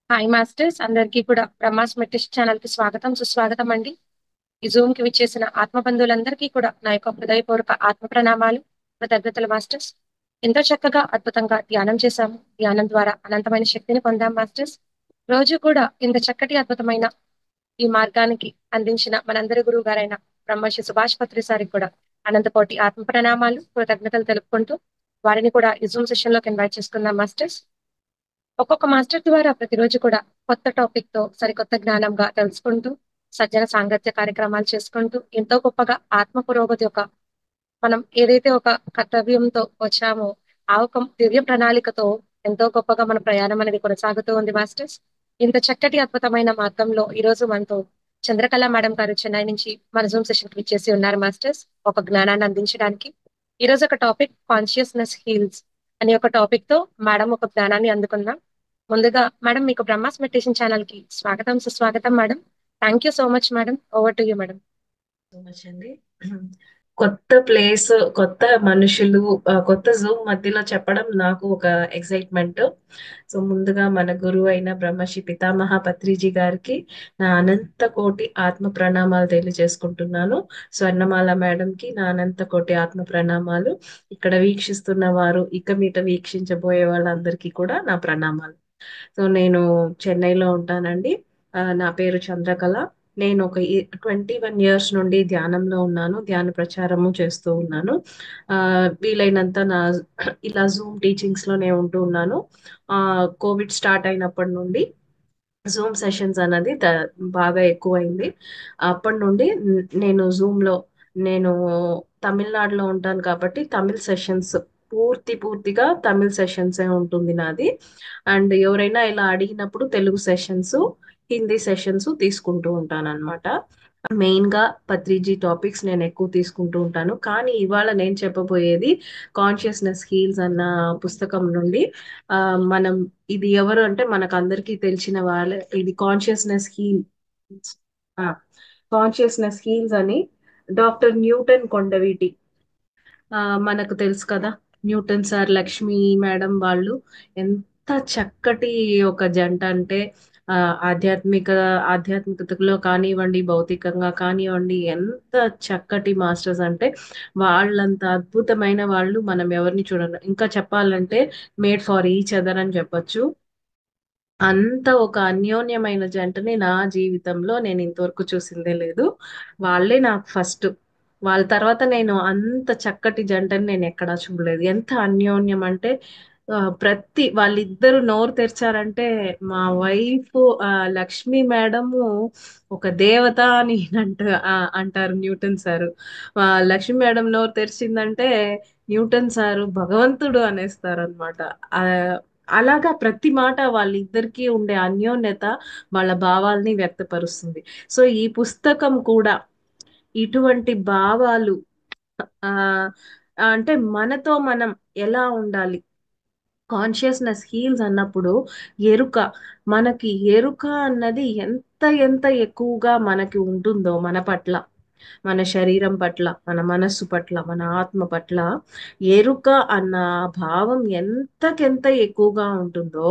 Hi masters అందరికీ కూడా Brahma's meditation channel కి స్వాగతం సుస్వాగతం అండి. ఈ జూమ్ కి విచ్చేసిన ఆత్మ బంధువులందరికీ కూడా నా యొక్క హృదయపూర్వక ఆత్మ ప్రణామాలు, కృతజ్ఞతలు మాస్టర్స్. ఎంతో చక్కగా అద్భుతంగా ధ్యానం చేశాము. ధ్యానం ద్వారా అనంతమైన శక్తిని పొందాం మాస్టర్స్. రోజు కూడా ఇంత చక్కటి అద్భుతమైన ఈ మార్గానికి అందించిన మనందరి గురువు గారైన బ్రహ్మర్షి సుభాష్ పత్రి సారికి కూడా అనంతకోటి ఆత్మ ప్రణామాలు, కృతజ్ఞతలు తెలుపుకుంటూ వారిని కూడా ఈ జూమ్ సెషన్ లోకి ఇన్వైట్ చేసుకుందాం మాస్టర్స్. ఒక్కొక్క మాస్టర్ ద్వారా ప్రతిరోజు కూడా కొత్త టాపిక్ తో సరికొత్త జ్ఞానంగా తెలుసుకుంటూ సజ్జన సాంగత్య కార్యక్రమాలు చేసుకుంటూ ఎంతో గొప్పగా ఆత్మ పురోగతి యొక్క మనం ఏదైతే ఒక కర్తవ్యంతో వచ్చామో ఆ ఒక దివ్య ప్రణాళికతో ఎంతో గొప్పగా మన ప్రయాణం అనేది కొనసాగుతూ ఉంది మాస్టర్స్. ఇంత చక్కటి అద్భుతమైన మార్గంలో ఈ రోజు మనతో చంద్రకళ మేడం గారు చెన్నై నుంచి మన జూమ్ సెషన్ కి ఇచ్చేసి ఉన్నారు మాస్టర్స్, ఒక జ్ఞానాన్ని అందించడానికి. ఈ రోజు ఒక టాపిక్ కాన్షియస్నెస్ హీల్స్ అనే ఒక టాపిక్ తో మేడం ఒక జ్ఞానాన్ని అందుకుందాం. ముందుగా మేడం మీకు బ్రహ్మాస్ మెడిటేషన్ ఛానల్ కి స్వాగతం సుస్వాగతం madam. Thank you so much madam. Over to you madam. So much అండి. కొత్త ప్లేస్, కొత్త మనుషులు, కొత్త జూమ్ మధ్యలో చెప్పడం నాకు ఒక ఎక్సైట్మెంట్. సో ముందుగా మన గురువు అయిన బ్రహ్మశ్రీ పితామహ పత్రిజీ గారికి నా అనంత కోటి ఆత్మ ప్రణామాలు తెలియజేసుకుంటున్నాను. స్వర్ణమాల మేడం కి నా అనంత కోటి ఆత్మ ప్రణామాలు. ఇక్కడ వీక్షిస్తున్న వారు, ఇక మీట వీక్షించబోయే వాళ్ళందరికీ కూడా నా ప్రణామాలు. సో నేను చెన్నైలో ఉంటానండి. నా పేరు చంద్రకళ. నేను ఒక 21 years నుండి ధ్యానంలో ఉన్నాను. ధ్యాన ప్రచారము చేస్తూ ఉన్నాను. వీలైనంత ఇలా జూమ్ టీచింగ్స్ లో నేను ఉంటూ ఉన్నాను. కోవిడ్ స్టార్ట్ అయినప్పటి నుండి జూమ్ సెషన్స్ అన్నది బాగా ఎక్కువైంది. అప్పటి నుండి నేను జూమ్ లో నేను తమిళనాడులో ఉంటాను కాబట్టి తమిళ్ సెషన్స్ పూర్తిగా తమిళ్ సెషన్స్ ఉంటుంది నాది. అండ్ ఎవరైనా ఇలా అడిగినప్పుడు తెలుగు సెషన్స్, హిందీ సెషన్స్ తీసుకుంటూ ఉంటాను అనమాట. మెయిన్ గా పత్రిజీ టాపిక్స్ నేను ఎక్కువ తీసుకుంటూ ఉంటాను. కానీ ఇవాళ నేను చెప్పబోయేది కాన్షియస్నెస్ హీల్స్ అన్న పుస్తకం నుండి. ఆ మనం ఇది ఎవరు అంటే మనకు అందరికీ తెలిసిన వాళ్ళే. ఇది కాన్షియస్నెస్ హీల్స్ అని డాక్టర్ న్యూటన్ కొండవీటి. మనకు తెలుసు కదా, న్యూటన్ సార్, లక్ష్మి మేడం వాళ్ళు ఎంత చక్కటి ఒక జంట అంటే ఆ ఆధ్యాత్మిక ఆధ్యాత్మికతలో కానివ్వండి, భౌతికంగా కానివ్వండి, ఎంత చక్కటి మాస్టర్స్ అంటే వాళ్ళంత అద్భుతమైన వాళ్ళు మనం ఎవరిని చూడాలి. ఇంకా చెప్పాలంటే మేడ్ ఫర్ ఈచ్ అదర్ అని చెప్పొచ్చు. అంత ఒక అన్యోన్యమైన జంటని నా జీవితంలో నేను ఇంతవరకు చూసిందే లేదు. వాళ్ళే నాకు ఫస్ట్. వాళ్ళ తర్వాత నేను అంత చక్కటి జంటని నేను ఎక్కడా చూడలేదు. ఎంత అన్యోన్యం అంటే ప్రతి వాళ్ళిద్దరు నోరు తెరిచారంటే మా వైఫ్ లక్ష్మి మేడము ఒక దేవత అని అంటారు న్యూటన్ సారు. లక్ష్మి మేడం నోరు తెరిచిందంటే న్యూటన్ సారు భగవంతుడు అనేస్తారు అనమాట. అలాగా ప్రతి మాట వాళ్ళిద్దరికీ ఉండే అన్యోన్యత వాళ్ళ భావాల్ని వ్యక్తపరుస్తుంది. సో ఈ పుస్తకం కూడా ఇటువంటి భావాలు, ఆ అంటే మనతో మనం ఎలా ఉండాలి, కాన్షియస్నెస్ హీల్స్ అన్నప్పుడు ఎరుక, మనకి ఎరుక అన్నది ఎంత ఎంత ఎక్కువగా మనకి ఉంటుందో మన పట్ల, మన శరీరం పట్ల, మన మనస్సు పట్ల, మన ఆత్మ పట్ల ఎరుక అన్న భావం ఎంతకెంత ఎక్కువగా ఉంటుందో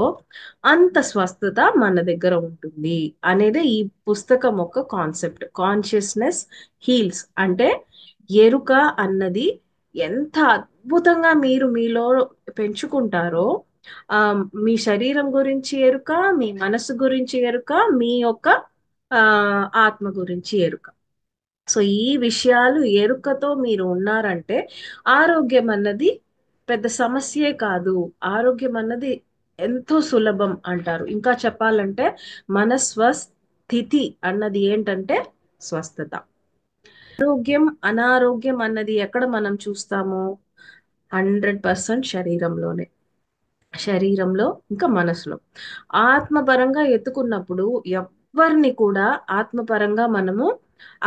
అంత స్వస్థత మన దగ్గర ఉంటుంది అనేది ఈ పుస్తకం ఒక కాన్సెప్ట్. కాన్షియస్నెస్ హీల్స్ అంటే ఎరుక అన్నది ఎంత అద్భుతంగా మీరు మీలో పెంచుకుంటారో, ఆ మీ శరీరం గురించి ఎరుక, మీ మనసు గురించి ఎరుక, మీ యొక్క ఆ ఆత్మ గురించి ఎరుక. సో ఈ విషయాలు ఎరుకతో మీరు ఉన్నారంటే ఆరోగ్యం అన్నది పెద్ద సమస్యే కాదు. ఆరోగ్యం అన్నది ఎంతో సులభం అంటారు. ఇంకా చెప్పాలంటే మన స్వస్థితి అన్నది ఏంటంటే స్వస్థత. ఆరోగ్యం అనారోగ్యం అన్నది ఎక్కడ మనం చూస్తాము? 100% శరీరంలోనే. శరీరంలో ఇంకా మనసులో. ఆత్మపరంగా ఎత్తుకున్నప్పుడు ఎవ్వరిని కూడా ఆత్మపరంగా మనము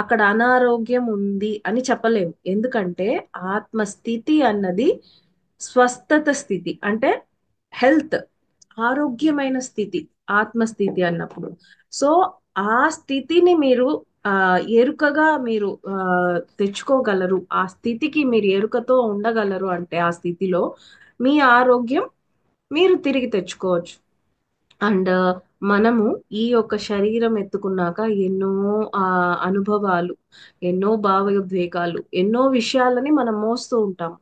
అక్కడ అనారోగ్యం ఉంది అని చెప్పలేము. ఎందుకంటే ఆత్మస్థితి అన్నది స్వస్థత స్థితి అంటే హెల్త్, ఆరోగ్యమైన స్థితి ఆత్మస్థితి అన్నప్పుడు. సో ఆ స్థితిని మీరు ఆ ఎరుకగా మీరు తెచ్చుకోగలరు. ఆ స్థితికి మీరు ఎరుకతో ఉండగలరు అంటే ఆ స్థితిలో మీ ఆరోగ్యం మీరు తిరిగి తెచ్చుకోవచ్చు. అండ్ మనము ఈ యొక్క శరీరం ఎత్తుకున్నాక ఎన్నో ఆ అనుభవాలు, ఎన్నో భావోద్వేగాలు, ఎన్నో విషయాలని మనం మోస్తూ ఉంటాం.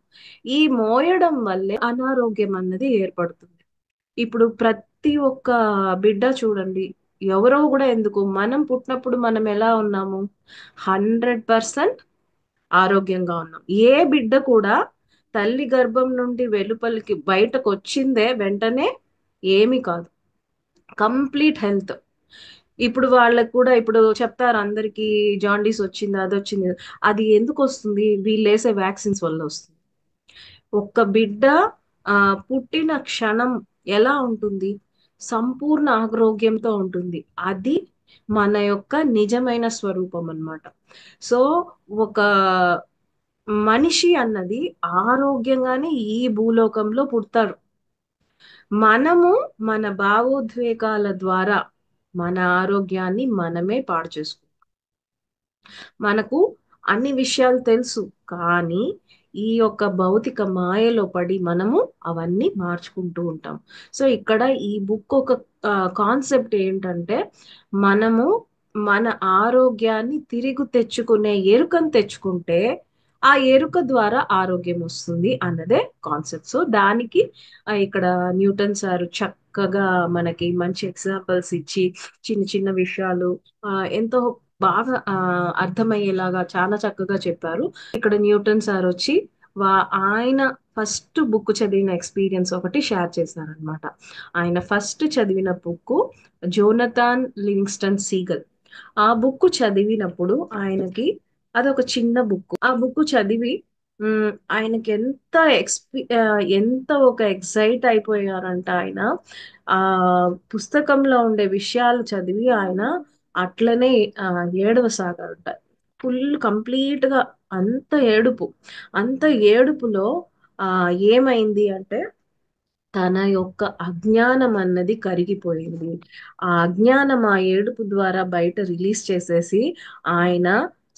ఈ మోయడం వల్లే అనారోగ్యం అన్నది ఏర్పడుతుంది. ఇప్పుడు ప్రతి ఒక్క బిడ్డ చూడండి, ఎవరో కూడా ఎందుకు, మనం పుట్టినప్పుడు మనం ఎలా ఉన్నాము? 100% ఆరోగ్యంగా ఉన్నాం. ఏ బిడ్డ కూడా తల్లి గర్భం నుండి వెలుపలికి బయటకు వచ్చిందే వెంటనే ఏమీ కాదు, కంప్లీట్ హెల్త్. ఇప్పుడు వాళ్ళకు కూడా ఇప్పుడు చెప్తారు అందరికి జాండీస్ వచ్చింది, అది వచ్చింది. అది ఎందుకు వస్తుంది? వీళ్ళు వేసే వ్యాక్సిన్స్ వల్ల వస్తుంది. ఒక్క బిడ్డ ఆ పుట్టిన క్షణం ఎలా ఉంటుంది? సంపూర్ణ ఆరోగ్యంతో ఉంటుంది. అది మన యొక్క నిజమైన స్వరూపం అన్నమాట. సో ఒక మనిషి అన్నది ఆరోగ్యంగానే ఈ భూలోకంలో పుడతాడు. మనము మన భావోద్వేగాల ద్వారా మన ఆరోగ్యాన్ని మనమే పాడు చేసుకుంటాం. మనకు అన్ని విషయాలు తెలుసు, కానీ ఈ యొక్క భౌతిక మాయలో పడి మనము అవన్నీ మార్చుకుంటూ ఉంటాం. సో ఇక్కడ ఈ బుక్ ఒక కాన్సెప్ట్ ఏంటంటే, మనము మన ఆరోగ్యాన్ని తిరిగి తెచ్చుకునే ఎరుకను తెచ్చుకుంటే ఆ ఎరుక ద్వారా ఆరోగ్యం వస్తుంది అన్నదే కాన్సెప్ట్. సో దానికి ఇక్కడ న్యూటన్ సార్ చక్కగా మనకి మంచి ఎగ్జాంపుల్స్ ఇచ్చి చిన్న చిన్న విషయాలు ఎంతో బాగా అర్థమయ్యేలాగా చాలా చక్కగా చెప్పారు. ఇక్కడ న్యూటన్ సార్ వచ్చి ఆయన ఫస్ట్ బుక్ చదివిన ఎక్స్పీరియన్స్ ఒకటి షేర్ చేశారనమాట. ఆయన ఫస్ట్ చదివిన బుక్ జోనథాన్ లివింగ్స్టన్ సీగల్. ఆ బుక్ చదివినప్పుడు ఆయనకి అదొక చిన్న బుక్. ఆ బుక్ చదివి ఆయనకి ఎంత ఒక ఎక్సైట్ అయిపోయారంట ఆయన. ఆ పుస్తకంలో ఉండే విషయాలు చదివి ఆయన అట్లనే ఏడవసాగారంట. ఫుల్ కంప్లీట్ గా అంత ఏడుపు. అంత ఏడుపులో ఏమైంది అంటే, తన యొక్క అజ్ఞానం అన్నది కరిగిపోయింది. ఆ అజ్ఞానం ఆ ఏడుపు ద్వారా బయట రిలీజ్ చేసేసి ఆయన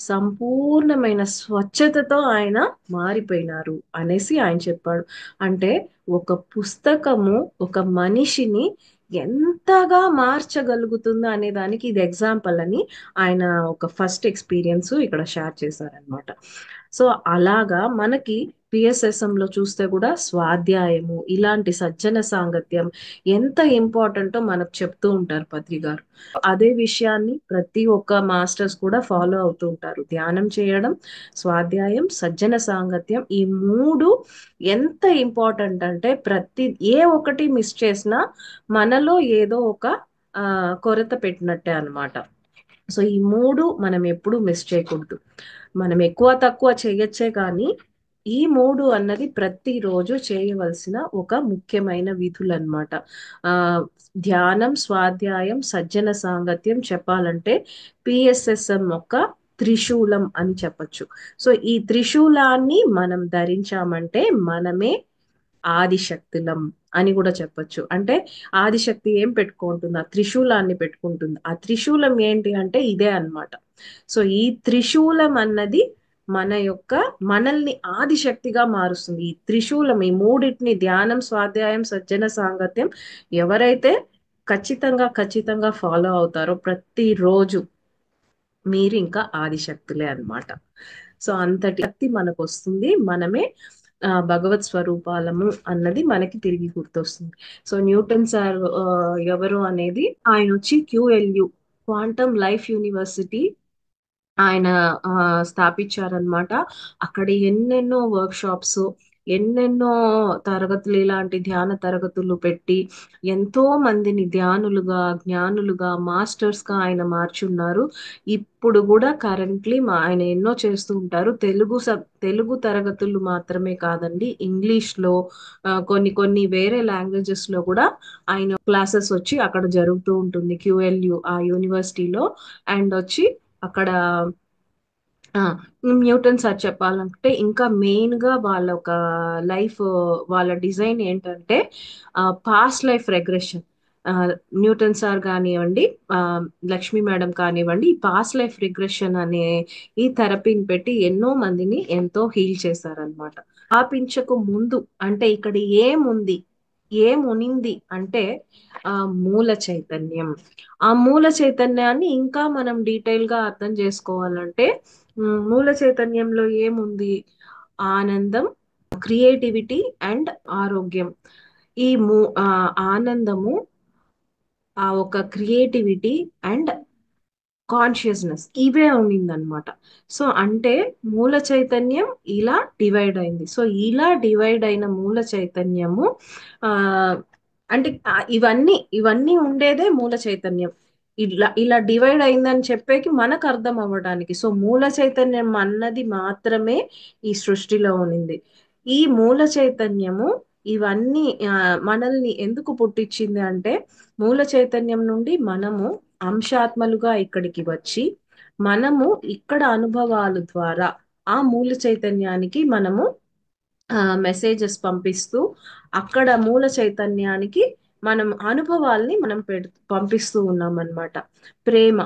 సంపూర్ణమైన స్వచ్ఛతతో ఆయన మారిపోయినారు అనేసి ఆయన చెప్పాడు. అంటే ఒక పుస్తకము ఒక మనిషిని ఎంతగా మార్చగలుగుతుందో అనే దానికి ఇది ఎగ్జాంపుల్ అని ఆయన ఒక ఫస్ట్ ఎక్స్పీరియన్స్ ఇక్కడ షేర్ చేశారనమాట. సో అలాగా మనకి పిఎస్ఎస్ఎం లో చూస్తే కూడా స్వాధ్యాయము, ఇలాంటి సజ్జన సాంగత్యం ఎంత ఇంపార్టెంటో మనకు చెప్తూ ఉంటారు పత్రి గారు. అదే విషయాన్ని ప్రతి ఒక్క మాస్టర్స్ కూడా ఫాలో అవుతూ ఉంటారు. ధ్యానం చేయడం, స్వాధ్యాయం, సజ్జన సాంగత్యం, ఈ మూడు ఎంత ఇంపార్టెంట్ అంటే ఏ ఒక్కటి మిస్ చేసినా మనలో ఏదో ఒక కొరత పెట్టినట్టే అన్నమాట. సో ఈ మూడు మనం ఎప్పుడూ మిస్ చేయకూడదు. మనం ఎక్కువ తక్కువ చేయొచ్చే కానీ ఈ మూడు అన్నది ప్రతిరోజు చేయవలసిన ఒక ముఖ్యమైన విధులు అన్నమాట. ధ్యానం, స్వాధ్యాయం, సజ్జన సాంగత్యం చెప్పాలంటే పిఎస్ఎస్ఎం ఒక త్రిశూలం అని చెప్పచ్చు. సో ఈ త్రిశూలాన్ని మనం ధరించామంటే మనమే ఆదిశక్తులం అని కూడా చెప్పొచ్చు. అంటే ఆదిశక్తి ఏం పెట్టుకుంటుంది? ఆ త్రిశూలాన్ని పెట్టుకుంటుంది. ఆ త్రిశూలం ఏంటి అంటే ఇదే అన్నమాట. సో ఈ త్రిశూలం అన్నది మనల్ని ఆదిశక్తిగా మారుస్తుంది. ఈ త్రిశూలం, ఈ మూడింటిని ధ్యానం, స్వాధ్యాయం, సజ్జన సాంగత్యం ఎవరైతే ఖచ్చితంగా ఫాలో అవుతారో ప్రతిరోజు మీరు ఇంకా ఆదిశక్తులే అన్నమాట. సో అంతటి శక్తి మనకు వస్తుంది. మనమే భగవత్ స్వరూపాలము అన్నది మనకి తిరిగి గుర్తొస్తుంది. సో న్యూటన్ సార్ ఎవరు అనేది, ఆయన వచ్చి QLU క్వాంటమ్ లైఫ్ యూనివర్సిటీ ఆయన స్థాపించారనమాట. అక్కడ ఎన్నెన్నో వర్క్ షాప్స్, ఎన్నెన్నో తరగతులు, ఇలాంటి ధ్యాన తరగతులు పెట్టి ఎంతో మందిని ధ్యానులుగా, జ్ఞానులుగా, మాస్టర్స్ గా ఆయన మార్చున్నారు. ఇప్పుడు కూడా కరెంట్లీ ఆయన ఎన్నో చేస్తూ ఉంటారు. తెలుగు తరగతులు మాత్రమే కాదండి, ఇంగ్లీష్ లో కొన్ని వేరే లాంగ్వేజెస్ లో కూడా ఆయన క్లాసెస్ వచ్చి అక్కడ జరుగుతూ ఉంటుంది QLU ఆ యూనివర్సిటీలో. అండ్ వచ్చి అక్కడ న్యూటన్ సార్ చెప్పాలంటే ఇంకా మెయిన్ గా వాళ్ళ ఒక లైఫ్, వాళ్ళ డిజైన్ ఏంటంటే past life regression. Newton sir కానివ్వండి, లక్ష్మీ మేడం కానివ్వండి, ఈ పాస్ట్ లైఫ్ రిగ్రెషన్ అనే ఈ థెరపీని పెట్టి ఎన్నో మందిని ఎంతో హీల్ చేశారనమాట. స్థాపించకు ముందు అంటే ఇక్కడ ఏముంది, ఏమునింది అంటే ఆ మూల చైతన్యం. ఆ మూల చైతన్యాన్ని ఇంకా మనం డీటెయిల్ గా అర్థం చేసుకోవాలంటే మూల చైతన్యంలో ఏముంది? ఆనందం, క్రియేటివిటీ అండ్ ఆరోగ్యం. ఈ ఆనందము, ఆ ఒక క్రియేటివిటీ అండ్ కాన్షియస్నెస్ ఇవే ఉండిందనమాట. సో అంటే మూల చైతన్యం ఇలా డివైడ్ అయింది. సో ఇలా డివైడ్ అయిన మూల చైతన్యము ఆ అంటే ఇవన్నీ ఉండేదే మూల చైతన్యం. ఇలా డివైడ్ అయిందని చెప్పేకి మనకు అర్థం అవ్వడానికి. సో మూల చైతన్యం అన్నది మాత్రమే ఈ సృష్టిలో ఉన్నింది. ఈ మూల చైతన్యము ఇవన్నీ మనల్ని ఎందుకు పుట్టించింది అంటే, మూల చైతన్యం నుండి మనము అంశాత్మలుగా ఇక్కడికి వచ్చి మనము ఇక్కడ అనుభవాల ద్వారా ఆ మూల చైతన్యానికి మనము మెసేజెస్ పంపిస్తూ అక్కడ మూల చైతన్యానికి మనం అనుభవాల్ని మనం పంపిస్తూ ఉన్నాం అన్నమాట. ప్రేమ,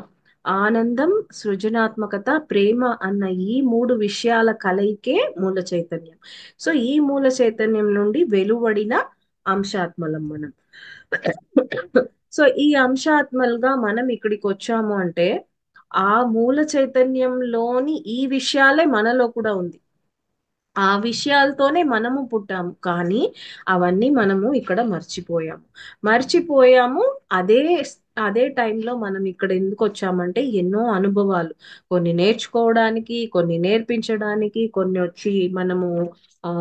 ఆనందం, సృజనాత్మకత, ప్రేమ అన్న ఈ మూడు విషయాల కలయికే మూల చైతన్యం. సో ఈ మూల చైతన్యం నుండి వెలువడిన అంశాత్మలం మనం. సో ఈ అంశాత్మలుగా మనం ఇక్కడికి వచ్చాము అంటే ఆ మూల చైతన్యంలోని ఈ విషయాలే మనలో కూడా ఉంది. ఆ విషయాలతోనే మనము పుట్టాము, కానీ అవన్నీ మనము ఇక్కడ మర్చిపోయాము. అదే అదే టైంలో మనం ఇక్కడ ఎందుకు వచ్చామంటే ఎన్నో అనుభవాలు, కొన్ని నేర్చుకోవడానికి, కొన్ని నేర్పించడానికి, కొన్ని వచ్చి మనము ఆ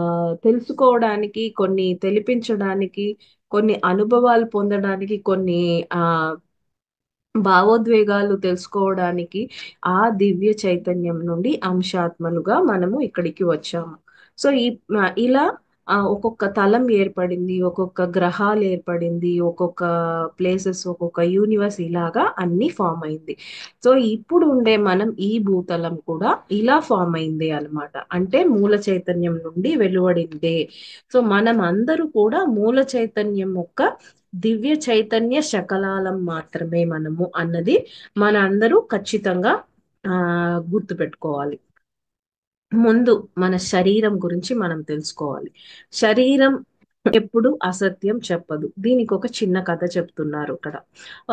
తెలుసుకోవడానికి, కొన్ని తెలిపించడానికి, కొన్ని అనుభవాలు పొందడానికి, కొన్ని ఆ భావోద్వేగాలు తెలుసుకోవడానికి ఆ దివ్య చైతన్యం నుండి అంశాత్మలుగా మనము ఇక్కడికి వచ్చాము. సో ఇలా ఒక్కొక్క తలం ఏర్పడింది, ఒక్కొక్క గ్రహాలు ఏర్పడింది, ఒక్కొక్క ప్లేసెస్, ఒక్కొక్క యూనివర్స్ ఇలాగా అన్ని ఫామ్ అయింది. సో ఇప్పుడు ఉండే మనం ఈ భూతలం కూడా ఇలా ఫామ్ అయింది అన్నమాట. అంటే మూల చైతన్యం నుండి వెలువడిందే. సో మనం అందరూ కూడా మూల చైతన్యం యొక్క దివ్య చైతన్య శకలాలం మాత్రమే మనము అన్నది మన అందరూ ఖచ్చితంగా గుర్తుపెట్టుకోవాలి. ముందు మన శరీరం గురించి మనం తెలుసుకోవాలి. శరీరం ఎప్పుడు అసత్యం చెప్పదు. దీనికి ఒక చిన్న కథ చెప్తున్నారు ఇక్కడ.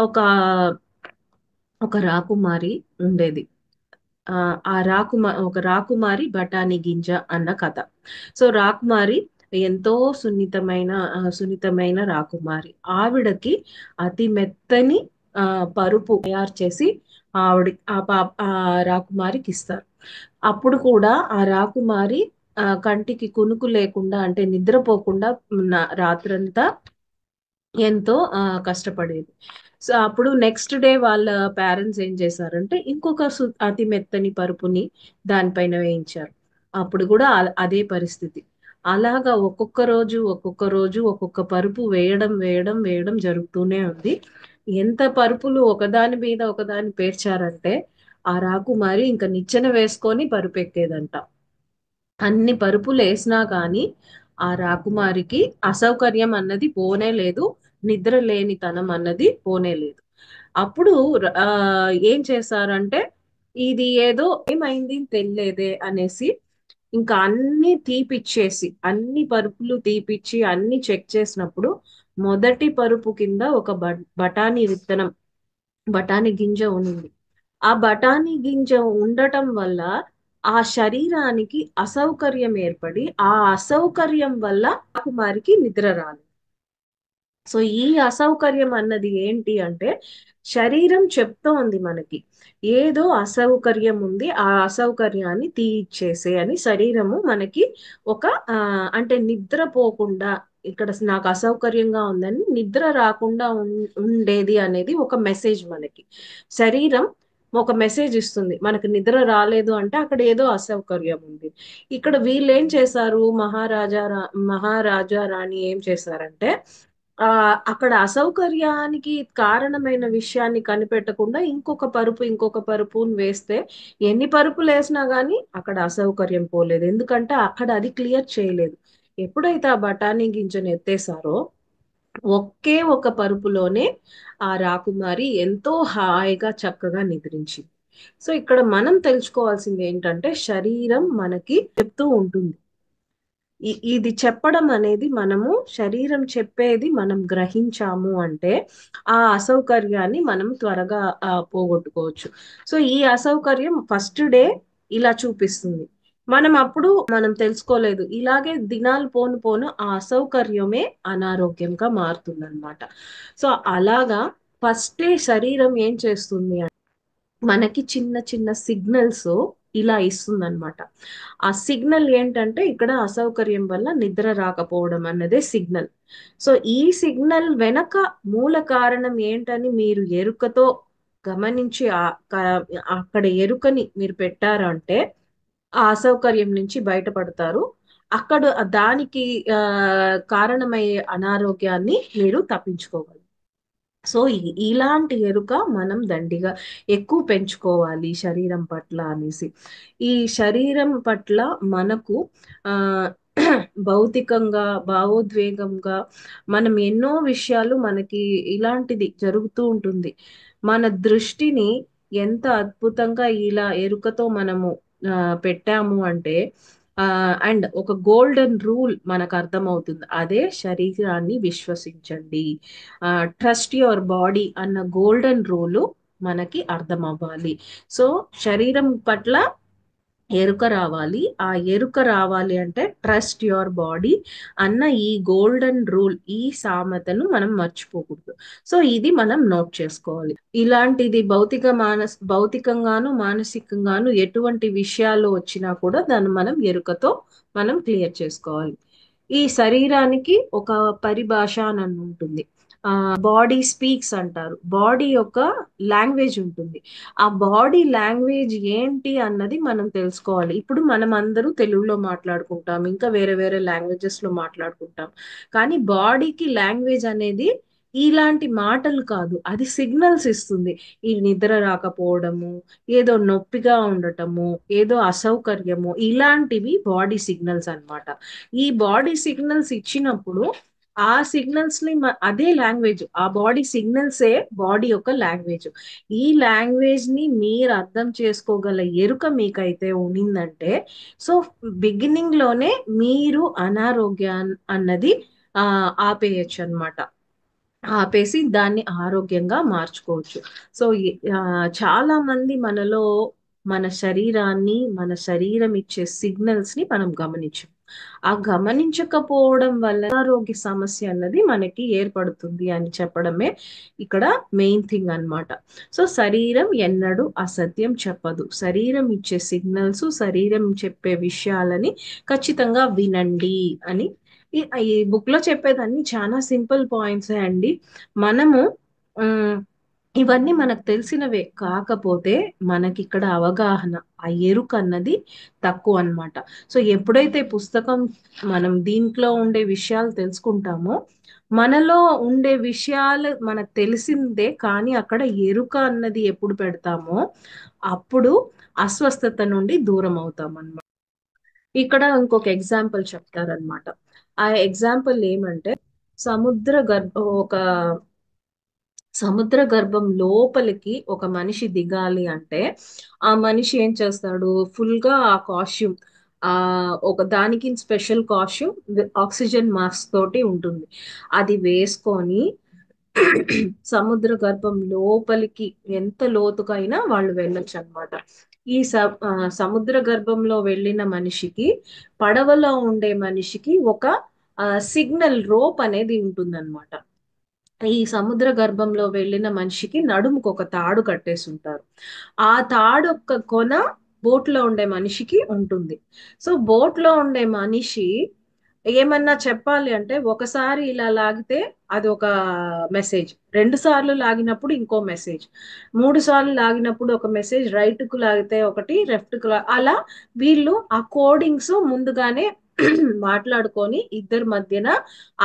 ఒక ఒక రాకుమారి ఉండేది. ఒక రాకుమారి బఠానీ గింజ అన్న కథ. సో రాకుమారి ఎంతో సున్నితమైన రాకుమారి. ఆవిడకి అతి మెత్తని పరుపు తయారు చేసి ఆ రాకుమారికి ఇస్తారు. అప్పుడు కూడా ఆ రాకుమారి కంటికి కునుకు లేకుండా, అంటే నిద్రపోకుండా రాత్రంతా ఎంతో కష్టపడేది. సో అప్పుడు నెక్స్ట్ డే వాళ్ళ పేరెంట్స్ ఏం చేశారంటే ఇంకొక అతి మెత్తని పరుపుని దానిపైన వేయించారు. అప్పుడు కూడా అదే పరిస్థితి. అలాగా ఒక్కొక్క పరుపు వేయడం జరుగుతూనే ఉంది. ఎంత పరుపులు ఒకదాని మీద ఒకదాని పేర్చారంటే ఆ రాకుమారి ఇంకా నిచ్చెన వేసుకొని పరుపు ఎక్కేదంట. అన్ని పరుపులు వేసినా కానీ ఆ రాకుమారికి అసౌకర్యం అన్నది పోనే లేదు, నిద్ర లేనితనం అన్నది పోనే లేదు. అప్పుడు ఏం చేశారంటే ఇది ఏదో ఏమైంది తెలియలేదే అనేసి ఇంకా అన్ని పరుపులు తీపిచ్చి అన్ని చెక్ చేసినప్పుడు మొదటి పరుపు కింద ఒక బఠానీ గింజ ఉంది. ఆ బఠానీ గింజ ఉండటం వల్ల ఆ శరీరానికి అసౌకర్యం ఏర్పడి ఆ అసౌకర్యం వల్ల కుమారికి నిద్ర రాలేదు. సో ఈ అసౌకర్యం అన్నది ఏంటి అంటే శరీరం చెప్తోంది మనకి ఏదో అసౌకర్యం ఉంది, ఆ అసౌకర్యాన్ని తీర్చేసే అని శరీరము మనకి ఒక అంటే నిద్రపోకుండా, ఇక్కడ నాకు అసౌకర్యంగా ఉందని నిద్ర రాకుండా ఉండేది అనేది ఒక మెసేజ్ మనకి. శరీరం ఒక మెసేజ్ ఇస్తుంది, మనకు నిద్ర రాలేదు అంటే అక్కడ ఏదో అసౌకర్యం ఉంది. ఇక్కడ వీళ్ళు ఏం చేశారు, మహారాజా రాణి ఏం చేశారంటే అక్కడ అసౌకర్యానికి కారణమైన విషయాన్ని కనిపెట్టకుండా ఇంకొక పరుపుని వేస్తే ఎన్ని పరుపులు వేసినా గానీ అక్కడ అసౌకర్యం పోలేదు. ఎందుకంటే అక్కడ అది క్లియర్ చేయలేదు. ఎప్పుడైతే ఆ బఠానీ గింజను ఎత్తేసారో ఒకే ఒక పరుపులోనే ఆ రాకుమారి ఎంతో హాయిగా చక్కగా నిద్రించింది. సో ఇక్కడ మనం తెలుసుకోవాల్సింది ఏంటంటే శరీరం మనకి చెప్తూ ఉంటుంది ఇది చెప్పడం అనేది మనము శరీరం చెప్పేది మనం గ్రహించాము అంటే ఆ అసౌకర్యాన్ని మనం త్వరగా పోగొట్టుకోవచ్చు. సో ఈ అసౌకర్యం ఫస్ట్ డే ఇలా చూపిస్తుంది. మనం తెలుసుకోలేదు. ఇలాగే దినాలు పోను పోను ఆ అసౌకర్యమే అనారోగ్యంగా మారుతుందన్నమాట. సో అలాగా ఫస్టే శరీరం ఏం చేస్తుంది మనకి చిన్న చిన్న సిగ్నల్స్ ఇలా ఇస్తుందన్నమాట. ఆ సిగ్నల్ ఏంటంటే ఇక్కడ అసౌకర్యం వల్ల నిద్ర రాకపోవడం అన్నదే సిగ్నల్. సో ఈ సిగ్నల్ వెనక మూల కారణం ఏంటని మీరు ఎరుకతో గమనించి అక్కడ ఎరుకని మీరు పెట్టారంటే ఆ అసౌకర్యం నుంచి బయటపడతారు. అక్కడ దానికి కారణమయ్యే అనారోగ్యాన్ని మీరు తప్పించుకోగలరు. సో ఇలాంటి ఎరుక మనం దండిగా ఎక్కువ పెంచుకోవాలి శరీరం పట్ల అనేసి. ఈ శరీరం పట్ల మనకు ఆ భౌతికంగా భావోద్వేగంగా మనం ఎన్నో విషయాలు మనకి ఇలాంటిది జరుగుతూ ఉంటుంది. మన దృష్టిని ఎంత అద్భుతంగా ఇలా ఎరుకతో మనము పెట్టాము అంటే అండ్ ఒక గోల్డెన్ రూల్ మనకు అర్థమవుతుంది. అదే శరీరాన్ని విశ్వసించండి, ట్రస్ట్ యువర్ బాడీ అన్న గోల్డెన్ రూల్ మనకి అర్థం అవ్వాలి. సో శరీరం పట్ల ఎరుక రావాలి. ఆ ఎరుక రావాలి అంటే ట్రస్ట్ యువర్ బాడీ అన్న ఈ గోల్డెన్ రూల్, ఈ సామెతను మనం మర్చిపోకూడదు. సో ఇది మనం నోట్ చేసుకోవాలి. ఇలాంటిది భౌతికంగాను మానసికంగాను ఎటువంటి విషయాలు వచ్చినా కూడా దాన్ని మనం ఎరుకతో మనం క్లియర్ చేసుకోవాలి. ఈ శరీరానికి ఒక పరిభాష అని ఉంటుంది. బాడీ స్పీక్స్ అంటారు. బాడీ యొక్క లాంగ్వేజ్ ఉంటుంది. ఆ బాడీ లాంగ్వేజ్ ఏంటి అన్నది మనం తెలుసుకోవాలి. ఇప్పుడు మనం అందరూ తెలుగులో మాట్లాడుకుంటాం, ఇంకా వేరే వేరే లాంగ్వేజెస్ లో మాట్లాడుకుంటాం. కానీ బాడీకి లాంగ్వేజ్ అనేది ఇలాంటి మాటలు కాదు, అది సిగ్నల్స్ ఇస్తుంది. ఈ నిద్ర రాకపోవడము, ఏదో నొప్పిగా ఉండటము, ఏదో అసౌకర్యము, ఇలాంటివి బాడీ సిగ్నల్స్ అన్నమాట. ఈ బాడీ సిగ్నల్స్ ఇచ్చినప్పుడు ఆ సిగ్నల్స్ ని అదే లాంగ్వేజ్, ఆ బాడీ సిగ్నల్సే బాడీ యొక్క లాంగ్వేజ్. ఈ లాంగ్వేజ్ ని మీరు అర్థం చేసుకోగల ఎరుక మీకైతే ఉన్నిందంటే సో బిగినింగ్ లోనే మీరు అనారోగ్యం అన్నది ఆపేయచ్చు అన్నమాట. ఆపేసి దాన్ని ఆరోగ్యంగా మార్చుకోవచ్చు. సో చాలా మంది మనలో మన శరీరాన్ని, మన శరీరం ఇచ్చే సిగ్నల్స్ ని మనం గమనించం. ఆ గమనించకపోవడం వల్ల అనారోగ్య సమస్య అన్నది మనకి ఏర్పడుతుంది అని చెప్పడమే ఇక్కడ మెయిన్ థింగ్ అన్నమాట. సో శరీరం ఎన్నడూ అసత్యం చెప్పదు. శరీరం ఇచ్చే సిగ్నల్స్, శరీరం చెప్పే విషయాలని ఖచ్చితంగా వినండి అని ఈ బుక్ లో చెప్పేదాన్ని చాలా సింపుల్ పాయింట్స్ అండి. మనము ఇవన్నీ మనకు తెలిసినవే, కాకపోతే మనకి ఇక్కడ అవగాహన, ఆ ఎరుక అన్నది తక్కువ అన్నమాట. సో ఎప్పుడైతే పుస్తకం మనం దీంట్లో ఉండే విషయాలు తెలుసుకుంటామో, మనలో ఉండే విషయాలు మనకు తెలిసిందే, కానీ అక్కడ ఎరుక అన్నది ఎప్పుడు పెడతామో అప్పుడు అస్వస్థత నుండి దూరం అవుతాం అన్నమాట. ఇక్కడ ఇంకొక ఎగ్జాంపుల్ చెప్తారనమాట. ఆ ఎగ్జాంపుల్ ఏమంటే ఒక సముద్ర గర్భం లోపలికి ఒక మనిషి దిగాలి అంటే ఆ మనిషి ఏం చేస్తాడు, ఫుల్ గా ఆ కాస్ట్యూమ్, ఒక దానికి స్పెషల్ కాస్ట్యూమ్, ఆక్సిజన్ మాస్క్ తోటి ఉంటుంది, అది వేసుకొని సముద్ర గర్భం లోపలికి ఎంత లోతుకైనా వాళ్ళు వెళ్ళొచ్చు అనమాట. ఈ సముద్ర గర్భంలో వెళ్ళిన మనిషికి, పడవలో ఉండే మనిషికి ఒక సిగ్నల్ రోప్ అనేది ఉంటుందన్నమాట. ఈ సముద్ర గర్భంలో వెళ్ళిన మనిషికి నడుముకు ఒక తాడు కట్టేసి ఉంటారు. ఆ తాడు ఒక కొన బోట్ లో ఉండే మనిషికి ఉంటుంది. సో బోట్ లో ఉండే మనిషి ఏమన్నా చెప్పాలి అంటే ఒకసారి ఇలా లాగితే అది ఒక మెసేజ్, 2 సార్లు లాగినప్పుడు ఇంకో మెసేజ్, 3 సార్లు లాగినప్పుడు ఒక మెసేజ్, రైట్ కు లాగితే ఒకటి, లెఫ్ట్ కు అలా వీళ్ళు ఆ కోడింగ్స్ ముందుగానే మాట్లాడుకొని ఇద్దరి మధ్యన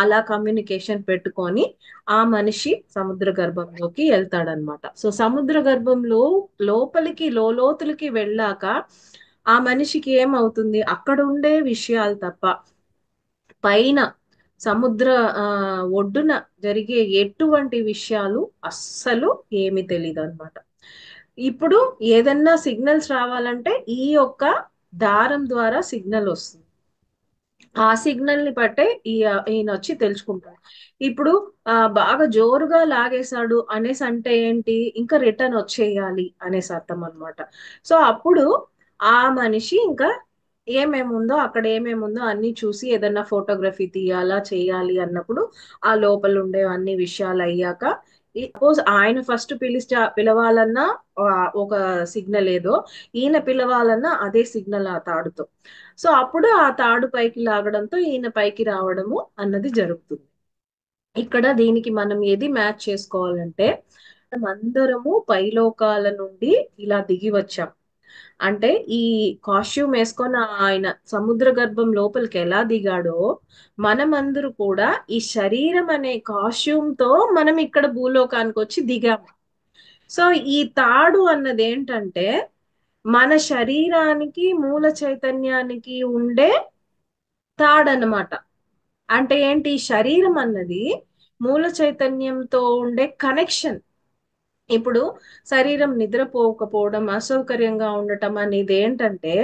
అలా కమ్యూనికేషన్ పెట్టుకొని ఆ మనిషి సముద్ర గర్భంలోకి వెళ్తాడనమాట. సో సముద్ర గర్భంలో లోపలికి లోతులకి వెళ్ళాక ఆ మనిషికి ఏమవుతుంది, అక్కడ ఉండే విషయాలు తప్ప పైన సముద్ర ఒడ్డున జరిగే ఎటువంటి విషయాలు అస్సలు ఏమి తెలియదు అనమాట. ఇప్పుడు ఏదన్నా సిగ్నల్స్ రావాలంటే ఈ యొక్క దారం ద్వారా సిగ్నల్ వస్తుంది. ఆ సిగ్నల్ ని బట్టే ఈయన వచ్చి తెలుసుకుంటాడు. ఇప్పుడు బాగా జోరుగా లాగేశాడు అనేసి అంటే ఏంటి, ఇంకా రిటర్న్ వచ్చేయాలి అనేసి అర్థం అనమాట. సో అప్పుడు ఆ మనిషి ఇంకా ఏమేమి ఉందో అక్కడ ఏమేమి ఉందో అన్ని చూసి ఏదన్నా ఫోటోగ్రఫీ తీయాలా చేయాలి అన్నప్పుడు ఆ లోపల ఉండే అన్ని విషయాలు అయ్యాక, సపోజ్ ఆయన ఫస్ట్ పిలవాలన్నా ఒక సిగ్నల్ ఏదో, ఈయన పిలవాలన్నా అదే సిగ్నల్ ఆ తాడుతో. సో అప్పుడు ఆ తాడు పైకి లాగడంతో ఈయన పైకి రావడము అన్నది జరుగుతుంది. ఇక్కడ దీనికి మనం ఏది మ్యాచ్ చేసుకోవాలంటే, మనం అందరము పైలోకాల నుండి ఇలా దిగి వచ్చాం. అంటే ఈ కాస్ట్యూమ్ వేసుకొని ఆయన సముద్ర గర్భం లోపలికి ఎలా దిగాడో, మనమందరూ కూడా ఈ శరీరం అనే కాస్ట్యూమ్ తో మనం ఇక్కడ భూలోకానికి వచ్చి దిగాము. సో ఈ తాడు అన్నది ఏంటంటే, మన శరీరానికి మూల చైతన్యానికి ఉండే తాడనమాట. అంటే ఏంటి, శరీరం అన్నది మూల చైతన్యంతో ఉండే కనెక్షన్. ఇప్పుడు శరీరం నిద్రపోకపోవడం, అసౌకర్యంగా ఉండటం అనేది ఏంటంటే,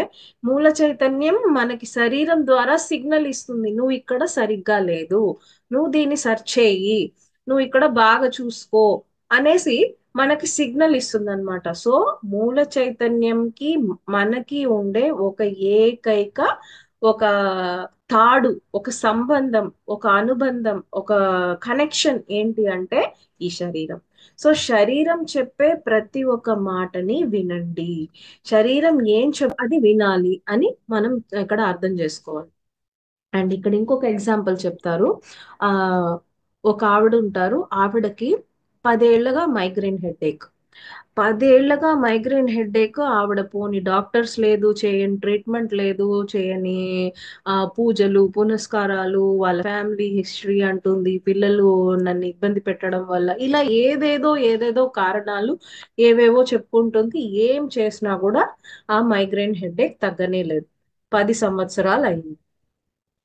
మూల చైతన్యం మనకి శరీరం ద్వారా సిగ్నల్ ఇస్తుంది, నువ్వు ఇక్కడ సరిగ్గా లేదు, నువ్వు దీన్ని సర్చ్ చేయి, నువ్వు ఇక్కడ బాగా చూసుకో అనేసి మనకి సిగ్నల్ ఇస్తుంది అనమాట. సో మూల చైతన్యంకి మనకి ఉండే ఒక ఏకైక ఒక తాడు, ఒక సంబంధం, ఒక అనుబంధం, ఒక కనెక్షన్ ఏంటి అంటే ఈ శరీరం. సో శరీరం చెప్పే ప్రతి ఒక్క మాటని వినండి, శరీరం ఏం అది వినాలి అని మనం ఇక్కడ అర్థం చేసుకోవాలి. అండ్ ఇక్కడ ఇంకొక ఎగ్జాంపుల్ చెప్తారు. ఆ ఒక ఆవిడ ఉంటారు, ఆవిడకి 10 ఏళ్లుగా మైగ్రేన్ హెడేక్. 10 ఏళ్లుగా మైగ్రేన్ హెడేక్. ఆవిడ పోని డాక్టర్స్ లేదు, చేయని ట్రీట్మెంట్ లేదు, చేయని పూజలు పునస్కారాలు, వాళ్ళ ఫ్యామిలీ హిస్టరీ అంటుంది, పిల్లలు నన్ను ఇబ్బంది పెట్టడం వల్ల, ఇలా ఏదేదో ఏదేదో కారణాలు ఏవేవో చెప్పుకుంటుంది. ఏం చేసినా కూడా ఆ మైగ్రేన్ హెడేక్ తగ్గనే లేదు. 10 సంవత్సరాలు అయింది.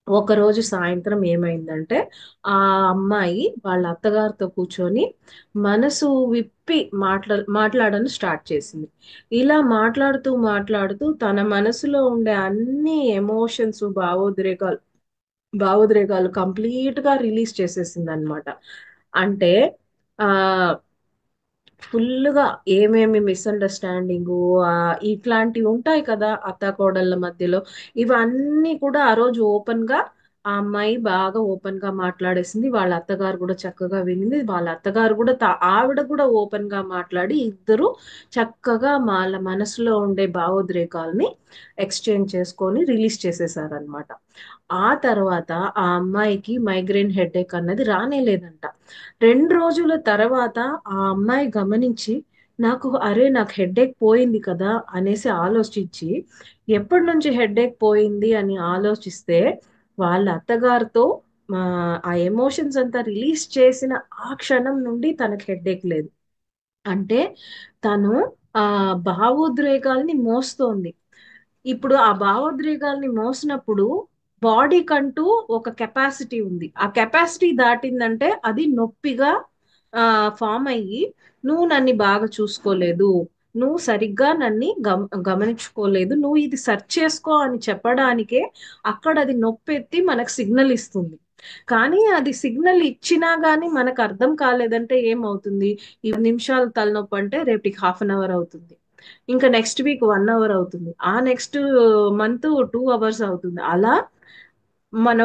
ఒక రోజు సాయంత్రం ఏమైందంటే, ఆ అమ్మాయి వాళ్ళ అత్తగారితో కూర్చొని మనసు విప్పి మాట్లాడడం స్టార్ట్ చేసింది. ఇలా మాట్లాడుతూ మాట్లాడుతూ తన మనసులో ఉండే అన్ని ఎమోషన్స్, భావోద్రేకాలు కంప్లీట్ గా రిలీజ్ చేసేసింది అనమాట. అంటే ఆ ఫుల్గా ఏమేమి మిస్అండర్స్టాండింగ్ ఇట్లాంటివి ఉంటాయి కదా అత్తాకోడళ్ళ మధ్యలో, ఇవన్నీ కూడా ఆ రోజు ఓపెన్ గా ఆ అమ్మాయి బాగా ఓపెన్ గా మాట్లాడేసింది. వాళ్ళ అత్తగారు కూడా చక్కగా వినింది. వాళ్ళ అత్తగారు కూడా ఆవిడ కూడా ఓపెన్ గా మాట్లాడి ఇద్దరు చక్కగా వాళ్ళ మనసులో ఉండే భావోద్రేకాల్ని ఎక్స్చేంజ్ చేసుకొని రిలీజ్ చేసేసారనమాట. ఆ తర్వాత ఆ అమ్మాయికి మైగ్రేన్ హెడేక్ అన్నది రానే లేదంట. 2 రోజుల తర్వాత ఆ అమ్మాయి గమనించి, నాకు హెడ్ఏక్ పోయింది కదా అనేసి ఆలోచించి, ఎప్పటి నుంచి హెడ్ఏక్ పోయింది అని ఆలోచిస్తే, వాళ్ళ అత్తగారితో ఆ ఎమోషన్స్ అంతా రిలీజ్ చేసిన ఆ క్షణం నుండి తనకి హెడ్ఏక్ లేదు. అంటే తను ఆ భావోద్రేకాల్ని మోస్తోంది. ఇప్పుడు ఆ భావోద్రేకాల్ని మోసినప్పుడు బాడీకంటూ ఒక కెపాసిటీ ఉంది. ఆ కెపాసిటీ దాటిందంటే అది నొప్పిగా ఫామ్ అయ్యి, నువ్వు నన్ను బాగా చూసుకోలేదు, నువ్వు సరిగ్గా నన్ను గమనించుకోలేదు, నువ్వు ఇది సెర్చ్ చేసుకో అని చెప్పడానికే అక్కడ అది నొప్పెత్తి మనకు సిగ్నల్ ఇస్తుంది. కానీ అది సిగ్నల్ ఇచ్చినా గానీ మనకు అర్థం కాలేదంటే ఏమవుతుంది, ఈ 10 నిమిషాలు తలనొప్పి అంటే రేపటికి ½ అన్ అవర్ అవుతుంది, ఇంకా నెక్స్ట్ వీక్ 1 అవర్ అవుతుంది, ఆ నెక్స్ట్ మంత్ 2 అవర్స్ అవుతుంది. అలా మన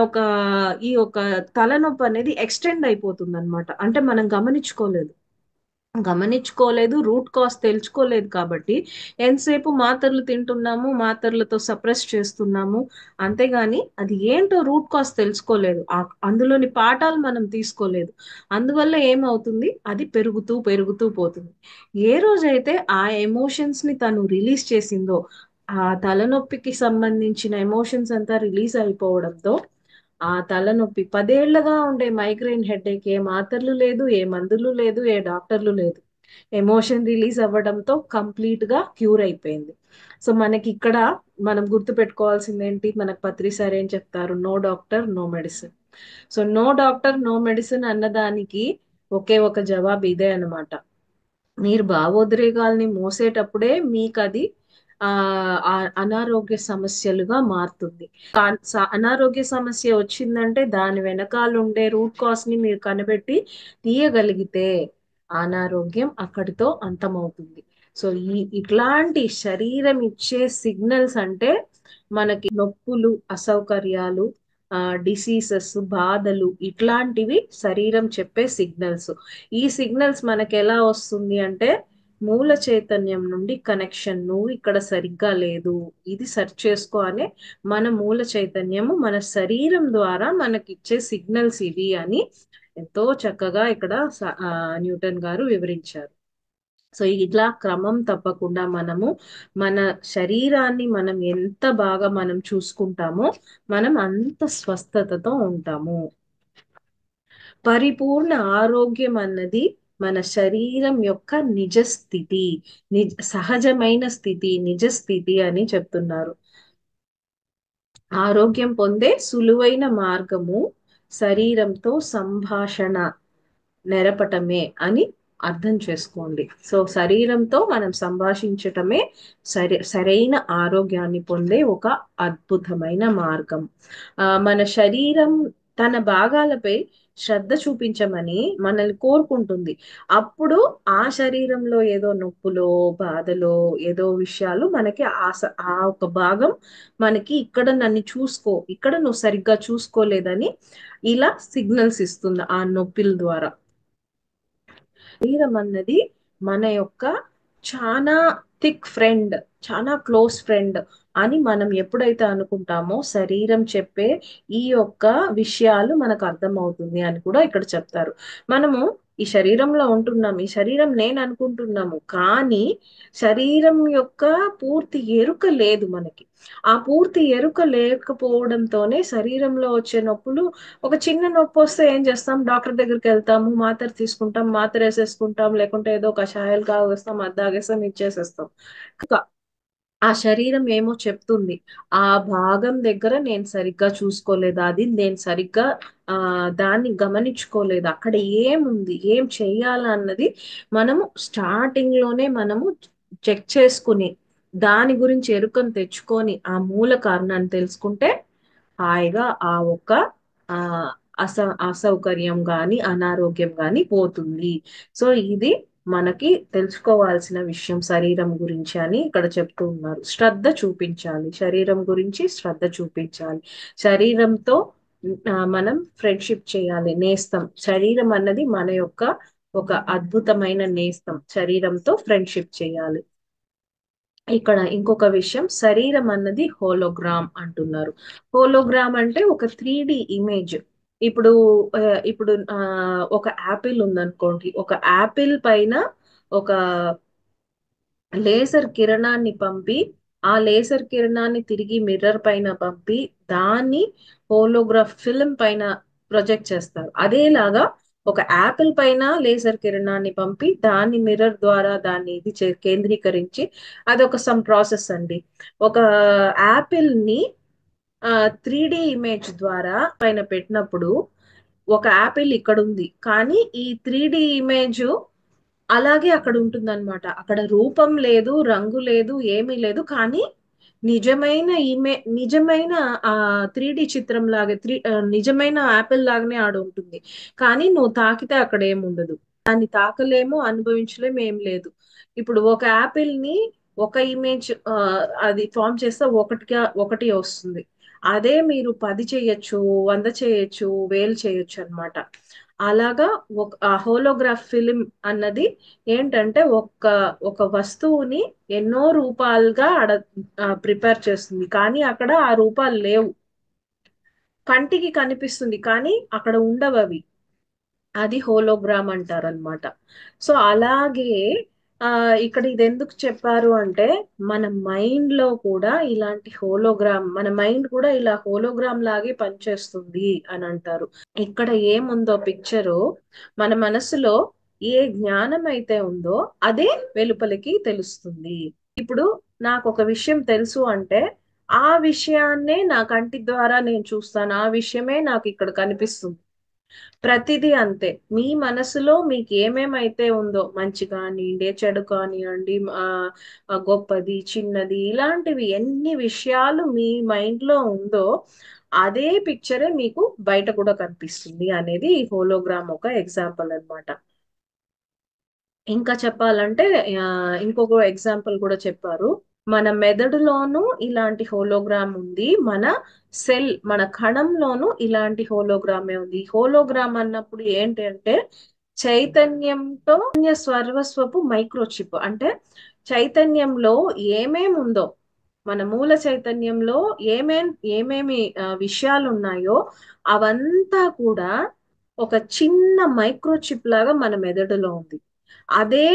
ఈ ఒక తలనొప్పి అనేది ఎక్స్టెండ్ అయిపోతుంది అనమాట. అంటే మనం గమనించుకోలేదు, రూట్ కాజ్ తెలుసుకోలేదు కాబట్టి ఎంతసేపు మాత్రలు తింటున్నాము, మాత్రలతో సప్రెస్ చేస్తున్నాము, అంతేగాని అది ఏంటో రూట్ కాజ్ తెలుసుకోలేదు, అందులోని పాఠాలు మనం తీసుకోలేదు. అందువల్ల ఏమవుతుంది, అది పెరుగుతూ పెరుగుతూ పోతుంది. ఏ రోజైతే ఆ ఎమోషన్స్ ని తను రిలీజ్ చేసిందో, ఆ తలనొప్పికి సంబంధించిన ఎమోషన్స్ అంతా రిలీజ్ అయిపోవడంతో ఆ తలనొప్పి 10 ఏళ్లుగా ఉండే మైగ్రేన్ హెడేక్ ఏ మాత్రలు లేదు, ఏ మందులు లేదు, ఏ డాక్టర్లు లేదు, ఎమోషన్ రిలీజ్ అవ్వడంతో కంప్లీట్ గా క్యూర్ అయిపోయింది. సో మనకి ఇక్కడ మనం గుర్తు పెట్టుకోవాల్సింది ఏంటి, మనకు పత్రి సార్ ఏం చెప్తారు, no doctor no medicine. So no doctor no medicine అన్నదానికి ఒకే ఒక జవాబు ఇదే అనమాట. మీరు భావోద్రేకాల్ని మోసేటప్పుడే మీకు అది అనారోగ్య సమస్యలుగా మారుతుంది. అనారోగ్య సమస్య వచ్చిందంటే దాని వెనకాల ఉండే రూట్ కాజ్ ని మీరు కనిపెట్టి తీయగలిగితే అనారోగ్యం అక్కడితో అంతమవుతుంది. సో ఇట్లాంటి శరీరం ఇచ్చే సిగ్నల్స్ అంటే మనకి నొప్పులు, అసౌకర్యాలు, డిసీజెస్, బాధలు, ఇట్లాంటివి శరీరం చెప్పే సిగ్నల్స్. ఈ సిగ్నల్స్ మనకి ఎలా వస్తుంది అంటే మూల చైతన్యం నుండి కనెక్షన్, నువ్వు ఇక్కడ సరిగ్గా లేదు, ఇది సెర్చ్ చేసుకో అనే మన మూల చైతన్యము మన శరీరం ద్వారా మనకిచ్చే సిగ్నల్స్ ఇవి అని ఎంతో చక్కగా ఇక్కడ న్యూటన్ గారు వివరించారు. సో ఇట్లా క్రమం తప్పకుండా మనము మన శరీరాన్ని మనం ఎంత బాగా మనం చూసుకుంటామో మనం అంత స్వస్థతతో ఉంటాము. పరిపూర్ణ ఆరోగ్యం అన్నది మన శరీరం యొక్క నిజస్థితి, సహజమైన స్థితి, నిజస్థితి అని చెప్తున్నారు. ఆరోగ్యం పొందే సులువైన మార్గము శరీరంతో సంభాషణ నెరపటమే అని అర్థం చేసుకోండి. సో శరీరంతో మనం సంభాషించటమే సరైన ఆరోగ్యాన్ని పొందే ఒక అద్భుతమైన మార్గం. మన శరీరం తన భాగాలపై శ్రద్ధ చూపించమని మనల్ని కోరుకుంటుంది. అప్పుడు ఆ శరీరంలో ఏదో నొప్పులో, బాధలో, ఏదో విషయాలు మనకి ఆ ఒక భాగం మనకి ఇక్కడ నన్ను చూసుకో, ఇక్కడ నువ్వు సరిగ్గా చూసుకోలేదని ఇలా సిగ్నల్స్ ఇస్తుంది ఆ నొప్పిల ద్వారా. శరీరం అన్నది మన యొక్క చాలా థిక్ ఫ్రెండ్, చాలా క్లోజ్ ఫ్రెండ్ అని మనం ఎప్పుడైతే అనుకుంటామో శరీరం చెప్పే ఈ యొక్క విషయాలు మనకు అర్థమవుతుంది అని కూడా ఇక్కడ చెప్తారు. మనము ఈ శరీరంలో ఉంటున్నాం, ఈ శరీరం నేను అనుకుంటున్నాము, కానీ శరీరం యొక్క పూర్తి ఎరుక లేదు మనకి. ఆ పూర్తి ఎరుక లేకపోవడంతోనే శరీరంలో వచ్చే నొప్పులు, ఒక చిన్న నొప్పి వస్తే ఏం చేస్తాం, డాక్టర్ దగ్గరికి వెళ్తాము, మాత్ర తీసుకుంటాం, మాత్ర వేసేసుకుంటాం, లేకుంటే ఏదో కషాయాలు కాగేస్తాం, అద్దాగేస్తాం, ఇచ్చేసేస్తాం. ఆ శరీరం ఏమో చెప్తుంది, ఆ భాగం దగ్గర నేను సరిగ్గా చూసుకోలేదు, అది నేను సరిగ్గా దాన్ని గమనించుకోలేదు, అక్కడ ఏముంది, ఏం చెయ్యాలన్నది మనము స్టార్టింగ్ లోనే మనము చెక్ చేసుకుని దాని గురించి ఎరుకను తెచ్చుకొని ఆ మూల కారణాన్ని తెలుసుకుంటే హాయిగా ఆ ఒక్క ఆ అసౌకర్యం గాని అనారోగ్యం గాని పోతుంది. సో ఇది మనకి తెలుసుకోవాల్సిన విషయం శరీరం గురించి అని ఇక్కడ చెప్తూ ఉన్నారు. శ్రద్ధ చూపించాలి, శరీరం గురించి శ్రద్ధ చూపించాలి, శరీరంతో మనం ఫ్రెండ్షిప్ చేయాలి, నేస్తం. శరీరం అన్నది మన యొక్క ఒక అద్భుతమైన నేస్తం, శరీరంతో ఫ్రెండ్షిప్ చేయాలి. ఇక్కడ ఇంకొక విషయం, శరీరం అన్నది హోలోగ్రామ్ అంటున్నారు. హోలోగ్రామ్ అంటే ఒక 3D ఇమేజ్. ఇప్పుడు ఇప్పుడు ఒక యాపిల్ ఉందనుకోండి, ఒక యాపిల్ పైన ఒక లేజర్ కిరణాన్ని పంపి ఆ లేజర్ కిరణాన్ని తిరిగి మిర్రర్ పైన పంపి దాన్ని హోలోగ్రాఫ్ ఫిల్మ్ పైన ప్రొజెక్ట్ చేస్తారు. అదేలాగా ఒక యాపిల్ పైన లేజర్ కిరణాన్ని పంపి దాన్ని మిర్రర్ ద్వారా దాన్ని ఇది కేంద్రీకరించి అదొక సమ్ ప్రాసెస్ అండి. ఒక యాపిల్ ని 3D ఇమేజ్ ద్వారా పైన పెట్టినప్పుడు ఒక యాపిల్ ఇక్కడ ఉంది, కానీ ఈ 3D ఇమేజ్ అలాగే అక్కడ ఉంటుందన్నమాట. అక్కడ రూపం లేదు, రంగు లేదు, ఏమీ లేదు, కానీ నిజమైన ఆ 3D చిత్రం లాగే నిజమైన యాపిల్ లాగానే ఆడ ఉంటుంది. కానీ నువ్వు తాకితే అక్కడ ఏముండదు, దాన్ని తాకలేము, అనుభవించలేము, ఏం లేదు. ఇప్పుడు ఒక యాపిల్ ని ఒక ఇమేజ్ అది ఫామ్ చేస్తే ఒకటి వస్తుంది. అదే మీరు 10 చేయొచ్చు, 100 చేయొచ్చు, 1000 చేయొచ్చు అన్నమాట. అలాగా ఒక హోలోగ్రాఫ్ ఫిలిం అన్నది ఏంటంటే ఒక వస్తువుని ఎన్నో రూపాలుగా ప్రిపేర్ చేస్తుంది, కానీ అక్కడ ఆ రూపాలు లేవు, కంటికి కనిపిస్తుంది కానీ అక్కడ ఉండవు అవి. అది హోలోగ్రామ్ అంటారనమాట. సో అలాగే ఇక్కడ ఇది ఎందుకు చెప్పారు అంటే మన మైండ్ లో కూడా ఇలాంటి హోలోగ్రామ్, మన మైండ్ కూడా ఇలా హోలోగ్రామ్ లాగే పనిచేస్తుంది అని అంటారు. ఇక్కడ ఏముందో పిక్చరు, మన మనసులో ఏ జ్ఞానం అయితే ఉందో అదే వెలుపలికి తెలుస్తుంది. ఇప్పుడు నాకు ఒక విషయం తెలుసు అంటే ఆ విషయాన్నే నా కంటి ద్వారా నేను చూస్తాను, ఆ విషయమే నాకు ఇక్కడ కనిపిస్తుంది. ప్రతిదీ అంతే. మీ మనసులో మీకు ఏమేమైతే ఉందో మంచి కానివ్వండి, చెడు కానివ్వండి, గొప్పది, చిన్నది, ఇలాంటివి ఎన్ని విషయాలు మీ మైండ్ లో ఉందో అదే పిక్చరే మీకు బయట కూడా కనిపిస్తుంది అనేది ఈ హోలోగ్రామ్ ఒక ఎగ్జాంపుల్ అన్నమాట. ఇంకా చెప్పాలంటే ఇంకొక ఎగ్జాంపుల్ కూడా చెప్పారు. మన మెదడులోనూ ఇలాంటి హోలోగ్రామ్ ఉంది, మన మన కణంలోనూ ఇలాంటి హోలోగ్రామే ఉంది. హోలోగ్రామ్ అన్నప్పుడు ఏంటి అంటే చైతన్యంతో సర్వస్వపు మైక్రోచిప్. అంటే చైతన్యంలో ఏమేమి ఉందో, మన మూల చైతన్యంలో ఏమేమి విషయాలు ఉన్నాయో అవంతా కూడా ఒక చిన్న మైక్రోచిప్ లాగా మన మెదడులో ఉంది. అదే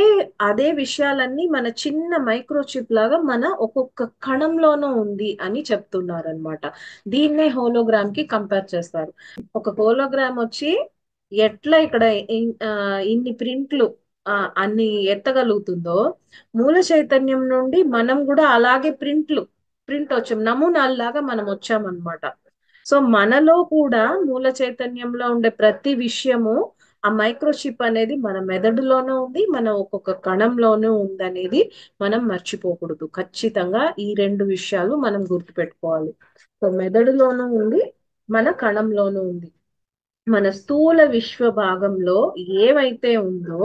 అదే విషయాలన్నీ మన చిన్న మైక్రోచిప్ లాగా మన ఒక్కొక్క కణంలోనూ ఉంది అని చెప్తున్నారనమాట. దీన్నే హోలోగ్రామ్ కి కంపేర్ చేస్తారు. ఒక హోలోగ్రామ్ వచ్చి ఎట్లా ఇక్కడ ఇన్ని ప్రింట్లు అన్ని ఎత్తగలుగుతుందో, మూల చైతన్యం నుండి మనం కూడా అలాగే ప్రింట్ వచ్చాం, నమూనాల్లాగా మనం వచ్చామన్నమాట. సో మనలో కూడా మూల చైతన్యంలో ఉండే ప్రతి విషయము ఆ మైక్రోచిప్ అనేది మన మెదడులోనూ ఉంది, మన ఒక్కొక్క కణంలోనూ ఉంది అనేది మనం మర్చిపోకూడదు. ఖచ్చితంగా ఈ రెండు విషయాలు మనం గుర్తుపెట్టుకోవాలి. సో మెదడులోనూ ఉంది, మన కణంలోనూ ఉంది. మన స్థూల విశ్వ భాగంలో ఏమైతే ఉందో,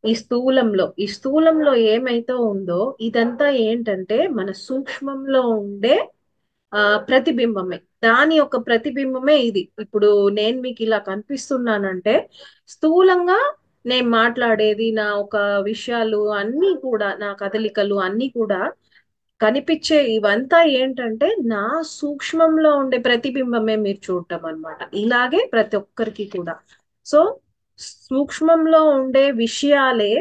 ఈ స్థూలంలో ఏమైతే ఉందో ఇదంతా ఏంటంటే మన సూక్ష్మంలో ఉండే ప్రతిబింబమే. దాని యొక్క ప్రతిబింబమే ఇది. ఇప్పుడు నేను మీకు ఇలా కనిపిస్తున్నానంటే స్థూలంగా నేను మాట్లాడేది, నా ఒక విషయాలు అన్నీ కూడా, నా కదలికలు అన్నీ కూడా కనిపించే ఇవంతా ఏంటంటే నా సూక్ష్మంలో ఉండే ప్రతిబింబమే మీరు చూడటం అన్నమాట. ఇలాగే ప్రతి ఒక్కరికి కూడా. సో సూక్ష్మంలో ఉండే విషయాలే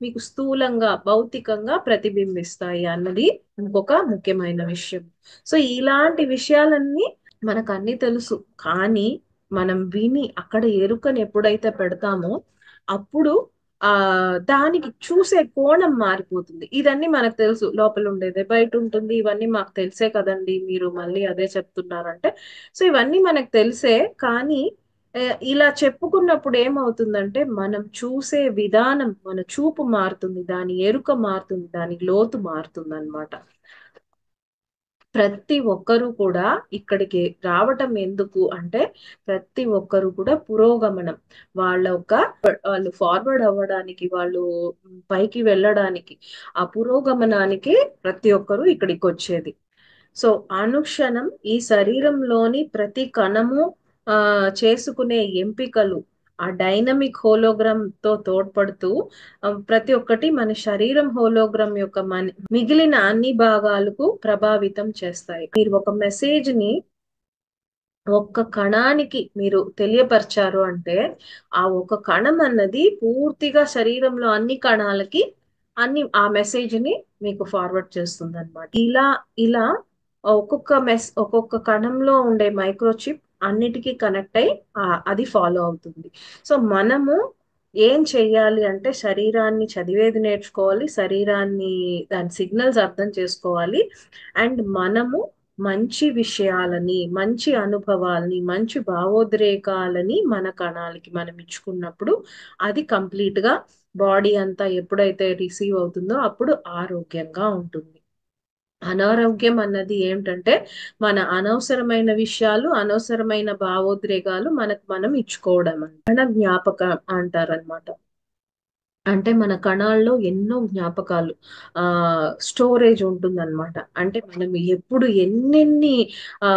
మీకు స్థూలంగా భౌతికంగా ప్రతిబింబిస్తాయి అన్నది ఇంకొక ముఖ్యమైన విషయం. సో ఇలాంటి విషయాలన్నీ మనకు అన్ని తెలుసు, కానీ మనం విని అక్కడ ఎరుకని ఎప్పుడైతే పెడతామో అప్పుడు ఆ దానికి చూసే కోణం మారిపోతుంది. ఇదన్నీ మనకు తెలుసు, లోపల ఉండేదే బయట ఉంటుంది, ఇవన్నీ మాకు తెలిసే కదండి, మీరు మళ్ళీ అదే చెప్తున్నారంటే. సో ఇవన్నీ మనకు తెలిసే, కానీ ఇలా చెప్పుకున్నప్పుడు ఏమవుతుందంటే మనం చూసే విధానం, మన చూపు మారుతుంది, దాని ఎరుక మారుతుంది, దాని లోతు మారుతుంది అన్నమాట. ప్రతి ఒక్కరూ కూడా ఇక్కడికి రావటం ఎందుకు అంటే ప్రతి ఒక్కరు కూడా పురోగమనం, వాళ్ళు ఫార్వర్డ్ అవ్వడానికి, వాళ్ళు పైకి వెళ్ళడానికి, ఆ పురోగమనానికి ప్రతి ఒక్కరూ ఇక్కడికి వచ్చేది. సో అనుక్షణం ఈ శరీరంలోని ప్రతి కణము చేసుకునే ఎంపికలు ఆ డైనమిక్ హోలోగ్రామ్ తో తోడ్పడుతూ ప్రతి ఒక్కటి మన శరీరం హోలోగ్రామ్ యొక్క మిగిలిన అన్ని భాగాలకు ప్రభావితం చేస్తాయి. మీరు ఒక మెసేజ్ ని ఒక్క కణానికి మీరు తెలియపరిచారు అంటే ఆ ఒక కణం అన్నది పూర్తిగా శరీరంలో అన్ని కణాలకి ఆ మెసేజ్ ని మీకు ఫార్వర్డ్ చేస్తుంది అనమాట. ఇలా ఒక్కొక్క కణంలో ఉండే మైక్రోచిప్ అన్నిటికీ కనెక్ట్ అయి అది ఫాలో అవుతుంది. సో మనము ఏం చెయ్యాలి అంటే శరీరాన్ని చదివేది నేర్చుకోవాలి, శరీరాన్ని దాని సిగ్నల్స్ అర్థం చేసుకోవాలి, అండ్ మనము మంచి విషయాలని, మంచి అనుభవాలని, మంచి భావోద్రేకాలని మన కణాలకి మనం ఇచ్చుకున్నప్పుడు అది కంప్లీట్ గా బాడీ అంతా ఎప్పుడైతే రిసీవ్ అవుతుందో అప్పుడు ఆరోగ్యంగా ఉంటుంది. అనారోగ్యం అన్నది ఏమిటంటే మన అనవసరమైన విషయాలు, అనవసరమైన భావోద్రేకాలు మనకు మనం ఇచ్చుకోవడం కణ జ్ఞాపకం అంటారనమాట. అంటే మన కణాల్లో ఎన్నో జ్ఞాపకాలు స్టోరేజ్ ఉంటుందన్నమాట. అంటే మనం ఎప్పుడు ఆ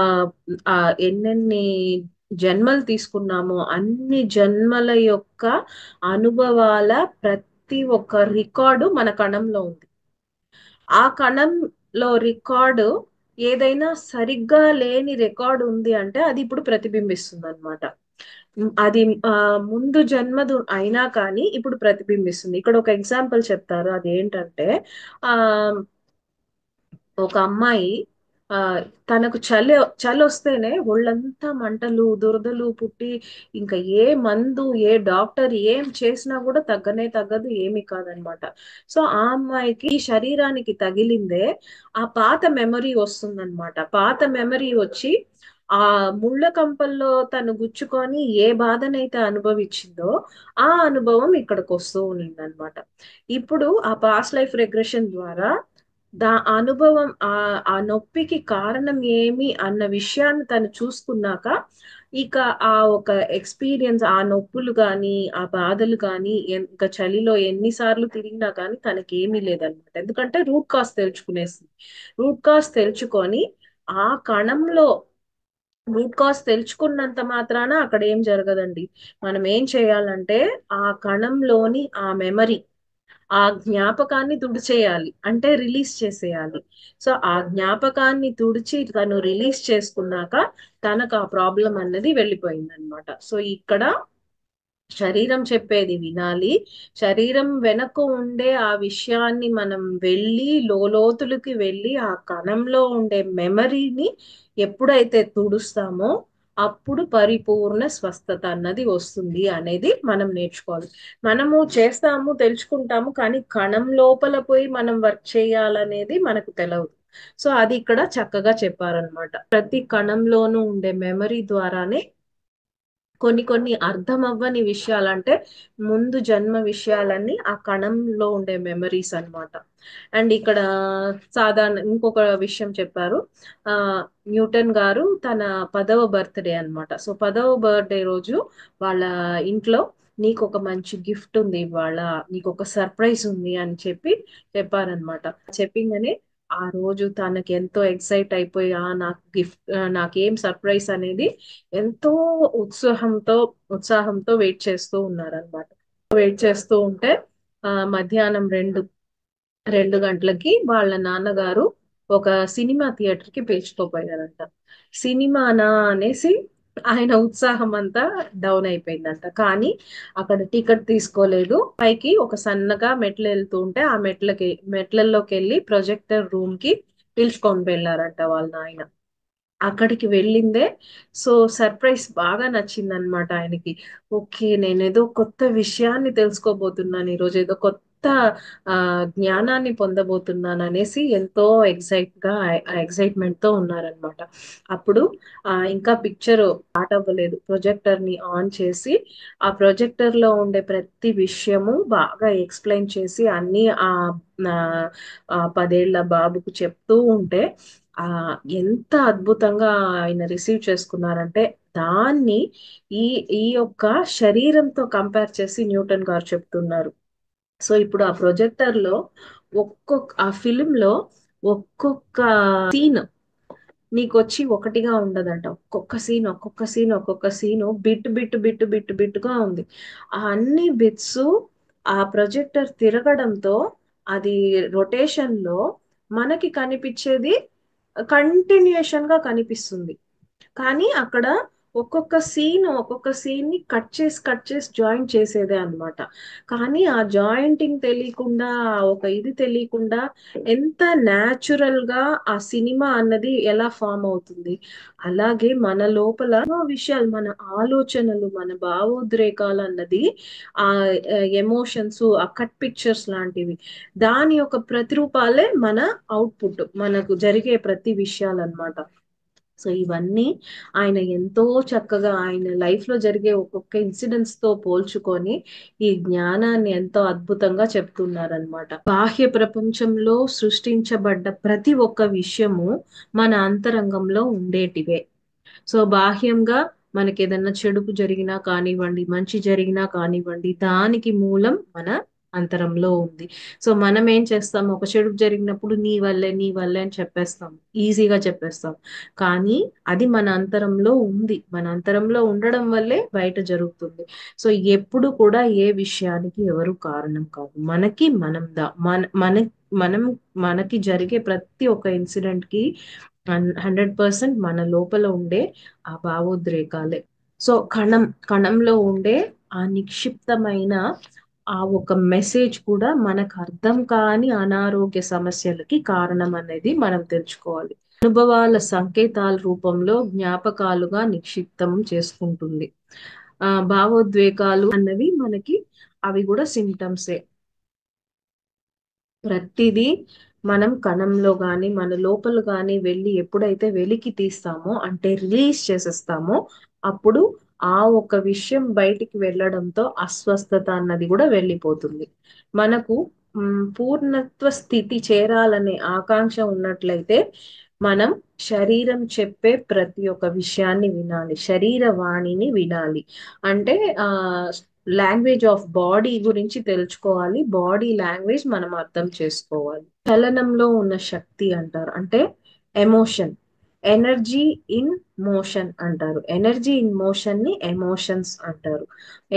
ఆ ఎన్నెన్ని జన్మలు తీసుకున్నామో అన్ని జన్మల యొక్క అనుభవాల ప్రతి ఒక్క రికార్డు మన కణంలో ఉంది. ఆ కణంలో రికార్డు ఏదైనా సరిగ్గా లేని రికార్డు ఉంది అంటే అది ఇప్పుడు ప్రతిబింబిస్తుంది అనమాట. అది ముందు జన్మదు అయినా కానీ ఇప్పుడు ప్రతిబింబిస్తుంది. ఇక్కడ ఒక ఎగ్జాంపుల్ చెప్తారు, అదేంటంటే ఆ ఒక అమ్మాయి ఆ తనకు చలి వస్తేనే ఒళ్ళంతా మంటలు, దురదలు పుట్టి ఇంకా ఏ మందు, ఏ డాక్టర్ ఏం చేసినా కూడా తగ్గదు, ఏమీ కాదనమాట. సో ఆ అమ్మాయికి శరీరానికి తగిలిందే ఆ పాత మెమరీ వస్తుందన్నమాట. పాత మెమరీ వచ్చి ఆ ముళ్ళ కంపల్లో తను గుచ్చుకొని ఏ బాధనైతే అనుభవించిందో ఆ అనుభవం ఇక్కడికి వస్తూ ఉన్నిందనమాట. ఇప్పుడు ఆ పాస్ట్ లైఫ్ రిగ్రెషన్ ద్వారా అనుభవం ఆ నొప్పికి కారణం ఏమి అన్న విషయాన్ని తను చూసుకున్నాక ఇక ఆ ఒక ఎక్స్పీరియన్స్, ఆ నొప్పులు కానీ ఆ బాధలు కానీ ఇంకా చలిలో ఎన్నిసార్లు తిరిగినా కానీ తనకి ఏమీ లేదనమాట. ఎందుకంటే రూట్ కాజ్ తెలుసుకునేసింది. రూట్ కాజ్ తెలుసుకొని ఆ కణంలో రూట్ కాజ్ తెలుసుకున్నంత మాత్రాన అక్కడ ఏం జరగదండి. మనం ఏం చేయాలంటే ఆ కణంలోని ఆ మెమరీ, ఆ జ్ఞాపకాన్ని తుడిచేయాలి, అంటే రిలీజ్ చేసేయాలి. సో ఆ జ్ఞాపకాన్ని తుడిచి తను రిలీజ్ చేసుకున్నాక తనకు ఆ ప్రాబ్లం అన్నది వెళ్ళిపోయింది అనమాట. సో ఇక్కడ శరీరం చెప్పేది వినాలి. శరీరం వెనక ఉండే ఆ విషయాన్ని మనం వెళ్ళి లోతులకి వెళ్ళి ఆ కణంలో ఉండే మెమరీని ఎప్పుడైతే తుడుస్తామో అప్పుడు పరిపూర్ణ స్వస్థత అన్నది వస్తుంది అనేది మనం నేర్చుకోవాలి. మనము చేస్తాము, తెలుసుకుంటాము, కానీ కణం లోపల పోయి మనం వర్క్ చేయాలనేది మనకు తెలియదు. సో అది ఇక్కడ చక్కగా చెప్పారనమాట. ప్రతి కణంలోనూ ఉండే మెమరీ ద్వారానే కొన్ని కొన్ని అర్థం అవ్వని విషయాలంటే ముందు జన్మ విషయాలన్నీ ఆ కణంలో ఉండే మెమరీస్ అన్నమాట. అండ్ ఇక్కడ సాధారణ ఇంకొక విషయం చెప్పారు. ఆ న్యూటన్ గారు తన 10వ బర్త్డే అన్నమాట. సో 10వ బర్త్డే రోజు వాళ్ళ ఇంట్లో నీకు ఒక మంచి గిఫ్ట్ ఉంది ఇవాళ, నీకు ఒక సర్ప్రైజ్ ఉంది అని చెప్పి చెప్పారనమాట. చెప్పింగనే ఆ రోజు తనకి ఎంతో ఎక్సైట్ అయిపోయి నాకు గిఫ్ట్, నాకేం సర్ప్రైజ్ అనేది ఎంతో ఉత్సాహంతో వెయిట్ చేస్తూ ఉన్నారనమాట. వెయిట్ చేస్తూ ఉంటే మధ్యాహ్నం 2 గంటలకి వాళ్ళ నాన్నగారు ఒక సినిమా థియేటర్ కి పిలుచుకోపోయారంట. సినిమానా అనేసి ఆయన ఉత్సాహం అంతా డౌన్ అయిపోయిందంట. కానీ అక్కడ టికెట్ తీసుకోలేదు. పైకి ఒక సన్నగా మెట్లు వెళ్తూ ఉంటే ఆ మెట్లలోకి వెళ్ళి ప్రొజెక్టర్ రూమ్ కి పిలుచుకొని వెళ్ళారంట వాళ్ళ నాయన. అక్కడికి వెళ్ళిందే సో సర్ప్రైజ్ బాగా నచ్చింది అనమాట ఆయనకి. ఓకే, నేను ఏదో కొత్త విషయాన్ని తెలుసుకోబోతున్నాను ఈరోజు, ఏదో కొత్త ఆ జ్ఞానాన్ని పొందబోతున్నాను అనేసి ఎంతో ఎక్సైట్మెంట్ తో ఉన్నారనమాట. అప్పుడు ఇంకా పిక్చర్ స్టార్ట్ అవ్వలేదు, ప్రొజెక్టర్ ని ఆన్ చేసి ఆ ప్రొజెక్టర్ లో ఉండే ప్రతి విషయము బాగా ఎక్స్ప్లెయిన్ చేసి అన్ని ఆ 10 ఏళ్ల బాబుకు చెప్తూ ఉంటే ఆ ఎంత అద్భుతంగా ఆయన రిసీవ్ చేసుకున్నారంటే దాన్ని ఈ ఈ యొక్క శరీరంతో కంపేర్ చేసి న్యూటన్ గారు చెప్తున్నారు. సో ఇప్పుడు ఆ ప్రొజెక్టర్ లో ఆ ఫిలిం లో ఒక్కొక్క సీన్ నీకు వచ్చి ఒకటిగా ఉండదంట. ఒక్కొక్క సీను బిట్ గా ఉంది. ఆ అన్ని బిట్స్ ఆ ప్రొజెక్టర్ తిరగడంతో అది రొటేషన్ లో మనకి కనిపించేది కంటిన్యూషన్ గా కనిపిస్తుంది. కానీ అక్కడ ఒక్కొక్క సీన్ ని కట్ చేసి జాయింట్ చేసేదే అన్నమాట. కానీ ఆ జాయింటింగ్ తెలియకుండా, ఒక ఇది తెలియకుండా ఎంత న్యాచురల్ గా ఆ సినిమా అన్నది ఎలా ఫామ్ అవుతుంది. అలాగే మన లోపల ఎన్నో విషయాలు, మన ఆలోచనలు, మన భావోద్రేకాలు అన్నది ఆ ఎమోషన్స్, ఆ కట్ పిక్చర్స్ లాంటివి, దాని యొక్క ప్రతిరూపాలే మన అవుట్పుట్, మనకు జరిగే ప్రతి విషయాలన్నమాట. సో ఇవన్నీ ఆయన ఎంతో చక్కగా ఆయన లైఫ్ లో జరిగే ఒక్కొక్క ఇన్సిడెంట్స్ తో పోల్చుకొని ఈ జ్ఞానాన్ని ఎంతో అద్భుతంగా చెప్తున్నారనమాట. బాహ్య ప్రపంచంలో సృష్టించబడ్డ ప్రతి ఒక్క విషయము మన అంతరంగంలో ఉండేటివే. సో బాహ్యంగా మనకి ఏదన్నా చెడుపు జరిగినా కానివ్వండి, మంచి జరిగినా కానివ్వండి, దానికి మూలం మన అంతరంలో ఉంది. సో మనం ఏం చేస్తాం, ఒక చెడుపు జరిగినప్పుడు నీ వల్లే అని చెప్పేస్తాం, ఈజీగా చెప్పేస్తాం. కానీ అది మన అంతరంలో ఉంది, మన అంతరంలో ఉండడం వల్లే బయట జరుగుతుంది. సో ఎప్పుడు కూడా ఏ విషయానికి ఎవరు కారణం కాదు, మనకి మనం దా మన మన మనం మనకి జరిగే ప్రతి ఒక్క ఇన్సిడెంట్ కి 100% మన లోపల ఉండే ఆ భావోద్రేకాలే. సో కణంలో ఉండే ఆ నిక్షిప్తమైన ఆ ఒక మెసేజ్ కూడా మనకు అర్థం కాని అనారోగ్య సమస్యలకి కారణం అనేది మనం తెలుసుకోవాలి. అనుభవాల సంకేతాల రూపంలో జ్ఞాపకాలుగా నిక్షిప్తం చేసుకుంటుంది. భావోద్వేగాలు అన్నవి మనకి అవి కూడా సిమ్టమ్సే. ప్రతిదీ మనం కణంలో గాని మన లోపల గాని వెళ్ళి ఎప్పుడైతే వెలికి తీస్తామో అంటే రిలీజ్ చేసేస్తామో అప్పుడు ఆ ఒక విషయం బయటికి వెళ్ళడంతో అస్వస్థత అన్నది కూడా వెళ్ళిపోతుంది. మనకు పూర్ణత్వ స్థితి చేరాలనే ఆకాంక్ష ఉన్నట్లయితే మనం శరీరం చెప్పే ప్రతి ఒక్క విషయాన్ని వినాలి, శరీర వాణిని వినాలి. అంటే ఆ లాంగ్వేజ్ ఆఫ్ బాడీ గురించి తెలుసుకోవాలి, బాడీ లాంగ్వేజ్ మనం అర్థం చేసుకోవాలి. చలనంలో ఉన్న శక్తి అంటారు, అంటే ఎమోషన్, ఎనర్జీ ఇన్ మోషన్ అంటారు. ఎనర్జీ ఇన్ మోషన్ ని ఎమోషన్స్ అంటారు.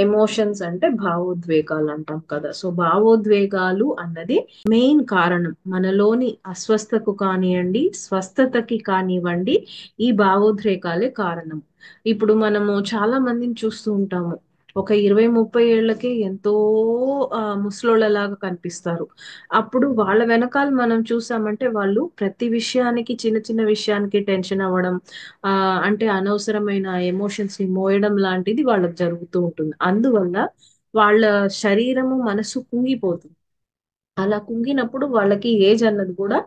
ఎమోషన్స్ అంటే భావోద్వేగాలు అంటాం కదా. సో భావోద్వేగాలు అన్నది మెయిన్ కారణం మనలోని అస్వస్థకు కానివ్వండి స్వస్థతకి కానివ్వండి, ఈ భావోద్రేకాలే కారణం. ఇప్పుడు మనము చాలా మందిని చూస్తూ ఉంటాము, ఒక 20-30 ఏళ్లకే ఎంతో ముసలోళ్ళలాగా కనిపిస్తారు. అప్పుడు వాళ్ళ వెనకాల మనం చూసామంటే వాళ్ళు ప్రతి విషయానికి చిన్న చిన్న విషయానికి టెన్షన్ అవ్వడం, అంటే అనవసరమైన ఎమోషన్స్ ని మోయడం లాంటిది వాళ్ళకి జరుగుతూ ఉంటుంది. అందువల్ల వాళ్ళ శరీరము మనసు కుంగిపోతుంది. అలా కుంగినప్పుడు వాళ్ళకి ఏజ్ అన్నది కూడా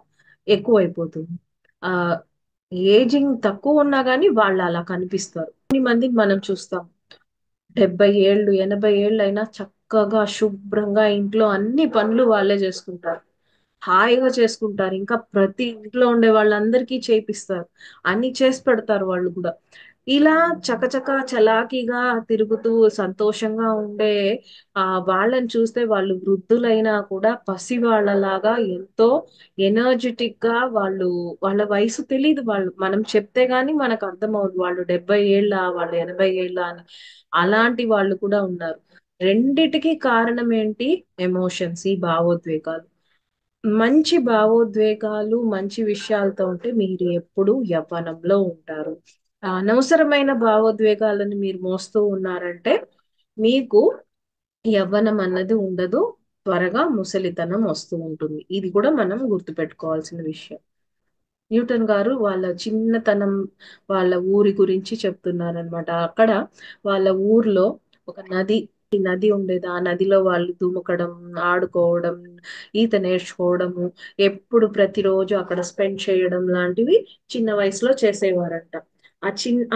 ఎక్కువైపోతుంది. ఆ ఏజింగ్ తక్కువ ఉన్నా గానీ వాళ్ళు అలా కనిపిస్తారు. కొన్ని మందిని మనం చూస్తాం, 70 ఏళ్ళు 80 ఏళ్ళు అయినా చక్కగా శుభ్రంగా ఇంట్లో అన్ని పనులు వాళ్ళే చేసుకుంటారు, హాయిగా చేసుకుంటారు. ఇంకా ప్రతి ఇంట్లో ఉండే వాళ్ళందరికీ చేపిస్తారు, అన్ని చేసి పెడతారు వాళ్ళు కూడా. ఇలా చకచక చలాకీగా తిరుగుతూ సంతోషంగా ఉండే వాళ్ళని చూస్తే వాళ్ళు వృద్ధులైనా కూడా పసి వాళ్ళలాగా ఎంతో ఎనర్జెటిక్ గా వాళ్ళు, వాళ్ళ వయసు తెలియదు, వాళ్ళు మనం చెప్తే గాని మనకు అర్థమవుదు వాళ్ళు 70 ఏళ్ళ వాళ్ళు 80 ఏళ్ళ అని. అలాంటి వాళ్ళు కూడా ఉన్నారు. రెండిటికి కారణం ఏంటి? ఎమోషన్స్, ఈ భావోద్వేగాలు. మంచి భావోద్వేగాలు మంచి విషయాలతో ఉంటే మీరు ఎప్పుడు యవ్వనంలో ఉంటారు. అనవసరమైన భావోద్వేగాలను మీరు మోస్తూ ఉన్నారంటే మీకు యవ్వనం అన్నది ఉండదు, త్వరగా ముసలితనం వస్తూ ఉంటుంది. ఇది కూడా మనం గుర్తుపెట్టుకోవాల్సిన విషయం. న్యూటన్ గారు వాళ్ళ చిన్నతనం, వాళ్ళ ఊరి గురించి చెప్తున్నారనమాట. అక్కడ వాళ్ళ ఊర్లో ఒక నది, నది ఉండేది. ఆ నదిలో వాళ్ళు దుముకడం, ఆడుకోవడం, ఈత నేర్చుకోవడము, ఎప్పుడు ప్రతిరోజు అక్కడ స్పెండ్ చేయడం లాంటివి చిన్న వయసులో చేసేవారంట.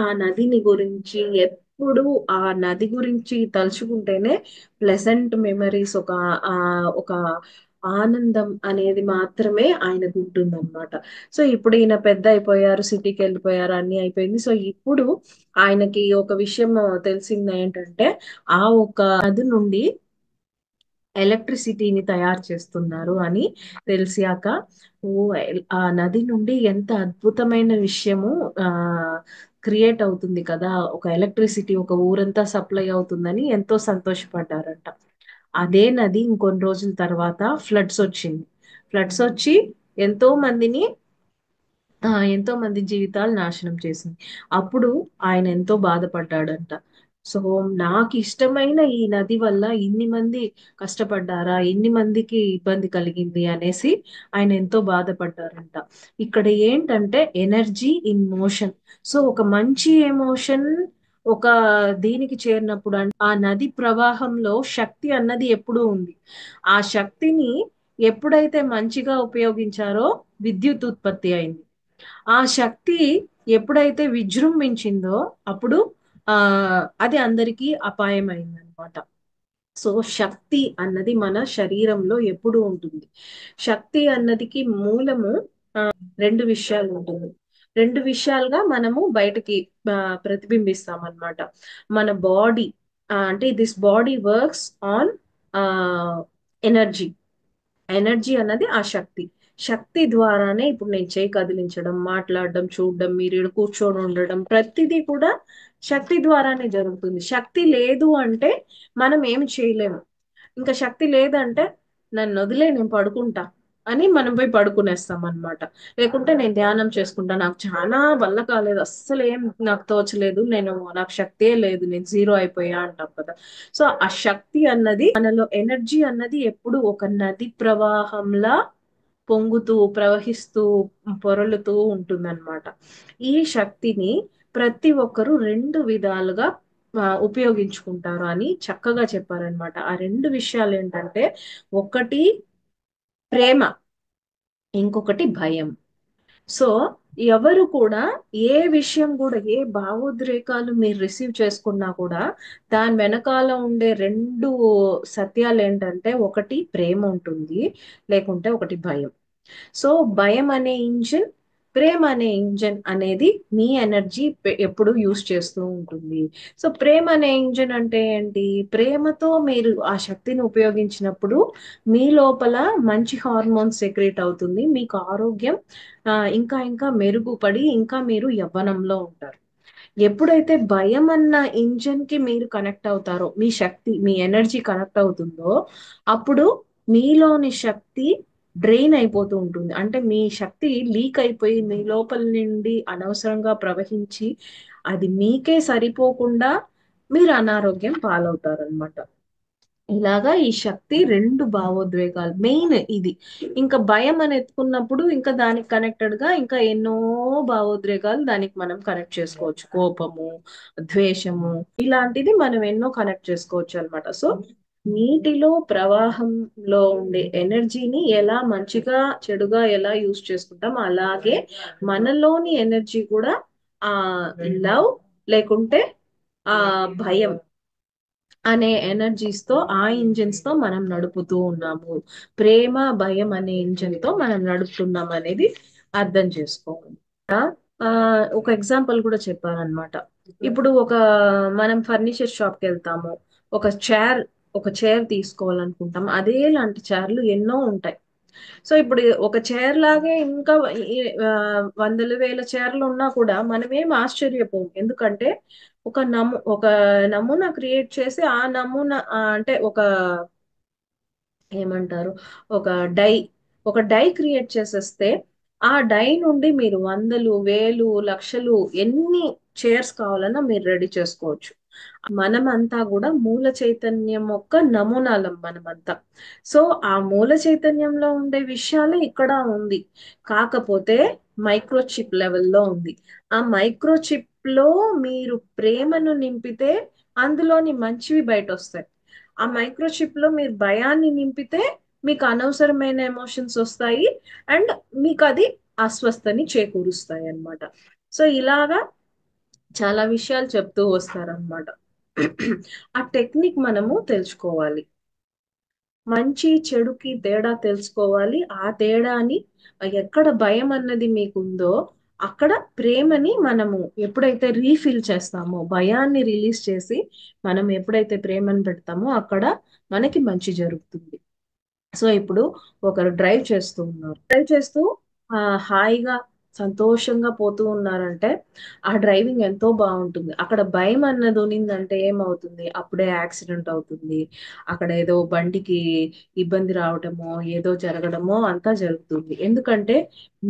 ఆ నదిని గురించి ఎప్పుడు ఆ నది గురించి తలుచుకుంటేనే ప్లెజెంట్ మెమరీస్, ఒక ఆనందం అనేది మాత్రమే ఆయనకు ఉంటుందన్నమాట. సో ఇప్పుడు ఈయన పెద్ద అయిపోయారు, సిటీకి వెళ్ళిపోయారు, అన్ని అయిపోయింది. సో ఇప్పుడు ఆయనకి ఒక విషయం తెలిసింది ఏంటంటే ఆ ఒక నది నుండి ఎలక్ట్రిసిటీని తయారు చేస్తున్నారు అని తెలిసాక, ఓ ఆ నది నుండి ఎంత అద్భుతమైన విషయము ఆ క్రియేట్ అవుతుంది కదా, ఒక ఎలక్ట్రిసిటీ ఒక ఊరంతా సప్లై అవుతుందని ఎంతో సంతోషపడ్డారంట. అదే నది ఇంకొన్ని రోజుల తర్వాత ఫ్లడ్స్ వచ్చింది. ఫ్లడ్స్ వచ్చి ఎంతో మందిని ఎంతో మంది జీవితాలు నాశనం చేసింది. అప్పుడు ఆయన ఎంతో బాధపడ్డాడంట. సో నాకు ఇష్టమైన ఈ నది వల్ల ఇన్ని మంది కష్టపడ్డారా, ఇన్ని మందికి ఇబ్బంది కలిగింది అనేసి ఆయన ఎంతో బాధపడ్డారంట. ఇక్కడ ఏంటంటే ఎనర్జీ ఇన్ మోషన్. సో ఒక మంచి ఎమోషన్ ఒక దీనికి చేరినప్పుడు ఆ నది ప్రవాహంలో శక్తి అన్నది ఎప్పుడూ ఉంది. ఆ శక్తిని ఎప్పుడైతే మంచిగా ఉపయోగించారో విద్యుత్ ఉత్పత్తి అయింది. ఆ శక్తి ఎప్పుడైతే విజృంభించిందో అప్పుడు ఆ అది అందరికీ అపాయమైంది అనమాట. సో శక్తి అన్నది మన శరీరంలో ఎప్పుడు ఉంటుంది. శక్తి అన్నదికి మూలము రెండు విషయాలు ఉంటుంది. రెండు విషయాలుగా మనము బయటకి ప్రతిబింబిస్తాం అన్నమాట. మన బాడీ, అంటే this body works on energy. Energy అన్నది ఆ శక్తి. శక్తి ద్వారానే ఇప్పుడు నేను చేయి కదిలించడం, మాట్లాడడం, చూడడం, మీరు ఈడ కూర్చొని ఉండడం, ప్రతిదీ కూడా శక్తి ద్వారానే జరుగుతుంది. శక్తి లేదు అంటే మనం ఏమి చేయలేము. ఇంకా శక్తి లేదంటే నన్ను వదిలే నేను పడుకుంటా అని మనం పోయి పడుకునేస్తాం అన్నమాట. లేకుంటే నేను ధ్యానం చేసుకుంటా, నాకు చాలా వల్ల కాలేదు, అస్సలు ఏం నాకు తోచలేదు, నాకు శక్తే లేదు, నేను జీరో అయిపోయా అంటాం కదా. సో ఆ శక్తి అన్నది మనలో, ఎనర్జీ అన్నది ఎప్పుడు ఒక నది ప్రవాహంలా పొంగుతూ ప్రవహిస్తూ పొరలుతూ ఉంటుందన్నమాట. ఈ శక్తిని ప్రతి ఒక్కరూ రెండు విధాలుగా ఉపయోగించుకుంటారు అని చక్కగా చెప్పారనమాట. ఆ రెండు విషయాలు ఏంటంటే, ఒకటి ప్రేమ, ఇంకొకటి భయం. సో ఎవరు కూడా ఏ విషయం కూడా, ఏ భావోద్రేకాలు మీరు రిసీవ్ చేసుకున్నా కూడా దాని వెనకాల ఉండే రెండు సత్యాలు ఏంటంటే, ఒకటి ప్రేమ ఉంటుంది, లేకుంటే ఒకటి భయం. సో భయం అనే ఇంజిన్, ప్రేమ అనే ఇంజిన్ అనేది మీ ఎనర్జీ ఎప్పుడు యూస్ చేస్తూ ఉంటుంది. సో ప్రేమ అనే ఇంజిన్ అంటే ఏంటి? ప్రేమతో మీరు ఆ శక్తిని ఉపయోగించినప్పుడు మీ లోపల మంచి హార్మోన్స్ సెక్రేట్ అవుతుంది, మీకు ఆరోగ్యం ఇంకా ఇంకా మెరుగుపడి ఇంకా మీరు యవ్వనంలో ఉంటారు. ఎప్పుడైతే భయం అన్న ఇంజన్ కి మీరు కనెక్ట్ అవుతారో, మీ శక్తి, మీ ఎనర్జీ కనెక్ట్ అవుతుందో, అప్పుడు మీలోని శక్తి డ్రైన్ అయిపోతూ ఉంటుంది. అంటే మీ శక్తి లీక్ అయిపోయి మీ లోపల నుండి అనవసరంగా ప్రవహించి అది మీకే సరిపోకుండా మీరు అనారోగ్యం పాలవుతారనమాట. ఇలాగా ఈ శక్తి రెండు భావోద్వేగాలు మెయిన్ ఇది. ఇంకా భయం అని ఎత్తుకున్నప్పుడు ఇంకా దానికి కనెక్టెడ్ గా ఇంకా ఎన్నో భావోద్వేగాలు దానికి మనం కనెక్ట్ చేసుకోవచ్చు. కోపము, ద్వేషము, ఇలాంటిది మనం ఎన్నో కనెక్ట్ చేసుకోవచ్చు అన్నమాట. సో నీటిలో ప్రవాహంలో ఉండే ఎనర్జీని ఎలా మంచిగా చెడుగా ఎలా యూస్ చేసుకుంటాం, అలాగే మనలోని ఎనర్జీ కూడా ఆ లవ్ లేకుంటే ఆ భయం అనే ఎనర్జీస్ తో, ఆ ఇంజిన్స్ తో మనం నడుపుతూ ఉన్నాము. ప్రేమ భయం అనే ఇంజిన్ తో మనం నడుపుతున్నాం అనేది అర్థం చేసుకోవాలి. ఆ ఆ, ఒక ఎగ్జాంపుల్ కూడా చెప్పాలన్నమాట. ఇప్పుడు మనం ఫర్నిచర్ షాప్ కి వెళ్తాము, ఒక చైర్ ఒక చైర్ తీసుకోవాలనుకుంటాం. అదే లాంటి చైర్లు ఎన్నో ఉంటాయి. సో ఇప్పుడు ఒక చైర్ లాగే ఇంకా వందల వేల చైర్లు ఉన్నా కూడా మనమేం ఆశ్చర్యపోం. ఎందుకంటే ఒక నమూనా క్రియేట్ చేసి ఆ నమూనా అంటే ఏమంటారు ఒక డై ఒక డై క్రియేట్ చేసేస్తే ఆ డై నుండి మీరు వందలు వేలు లక్షలు ఎన్ని చైర్స్ కావాలన్నా మీరు రెడీ చేసుకోవచ్చు. మనమంతా కూడా మూల చైతన్యం యొక్క నమూనాలం మనమంతా. సో ఆ మూల చైతన్యంలో ఉండే విషయాలే ఇక్కడ ఉంది, కాకపోతే మైక్రోచిప్ లెవెల్లో ఉంది. ఆ మైక్రోచిప్ లో మీరు ప్రేమను నింపితే అందులోని మంచివి బయట వస్తాయి. ఆ మైక్రోచిప్ లో మీరు భయాన్ని నింపితే మీకు అనవసరమైన ఎమోషన్స్ వస్తాయి, అండ్ మీకు అది అస్వస్థని చేకూరుస్తాయి అన్నమాట. సో ఇలాగా చాలా విషయాలు చెప్తూ వస్తారనమాట. ఆ టెక్నిక్ మనము తెలుసుకోవాలి, మంచి చెడుకి తేడా తెలుసుకోవాలి. ఆ తేడాని ఎక్కడ భయం అన్నది మీకుందో అక్కడ ప్రేమని మనము ఎప్పుడైతే రీఫిల్ చేస్తామో, భయాన్ని రిలీజ్ చేసి మనం ఎప్పుడైతే ప్రేమను పెడతామో అక్కడ మనకి మంచి జరుగుతుంది. సో ఇప్పుడు ఒకరు డ్రైవ్ చేస్తూ ఉన్నారు, డ్రైవ్ చేస్తూ హాయిగా సంతోషంగా పోతూ ఉన్నారంటే ఆ డ్రైవింగ్ ఎంతో బాగుంటుంది. అక్కడ భయం అన్నది ఉన్నిందంటే ఏమవుతుంది? అప్పుడే యాక్సిడెంట్ అవుతుంది, అక్కడ ఏదో బండికి ఇబ్బంది రావటమో ఏదో జరగడమో అంతా జరుగుతుంది. ఎందుకంటే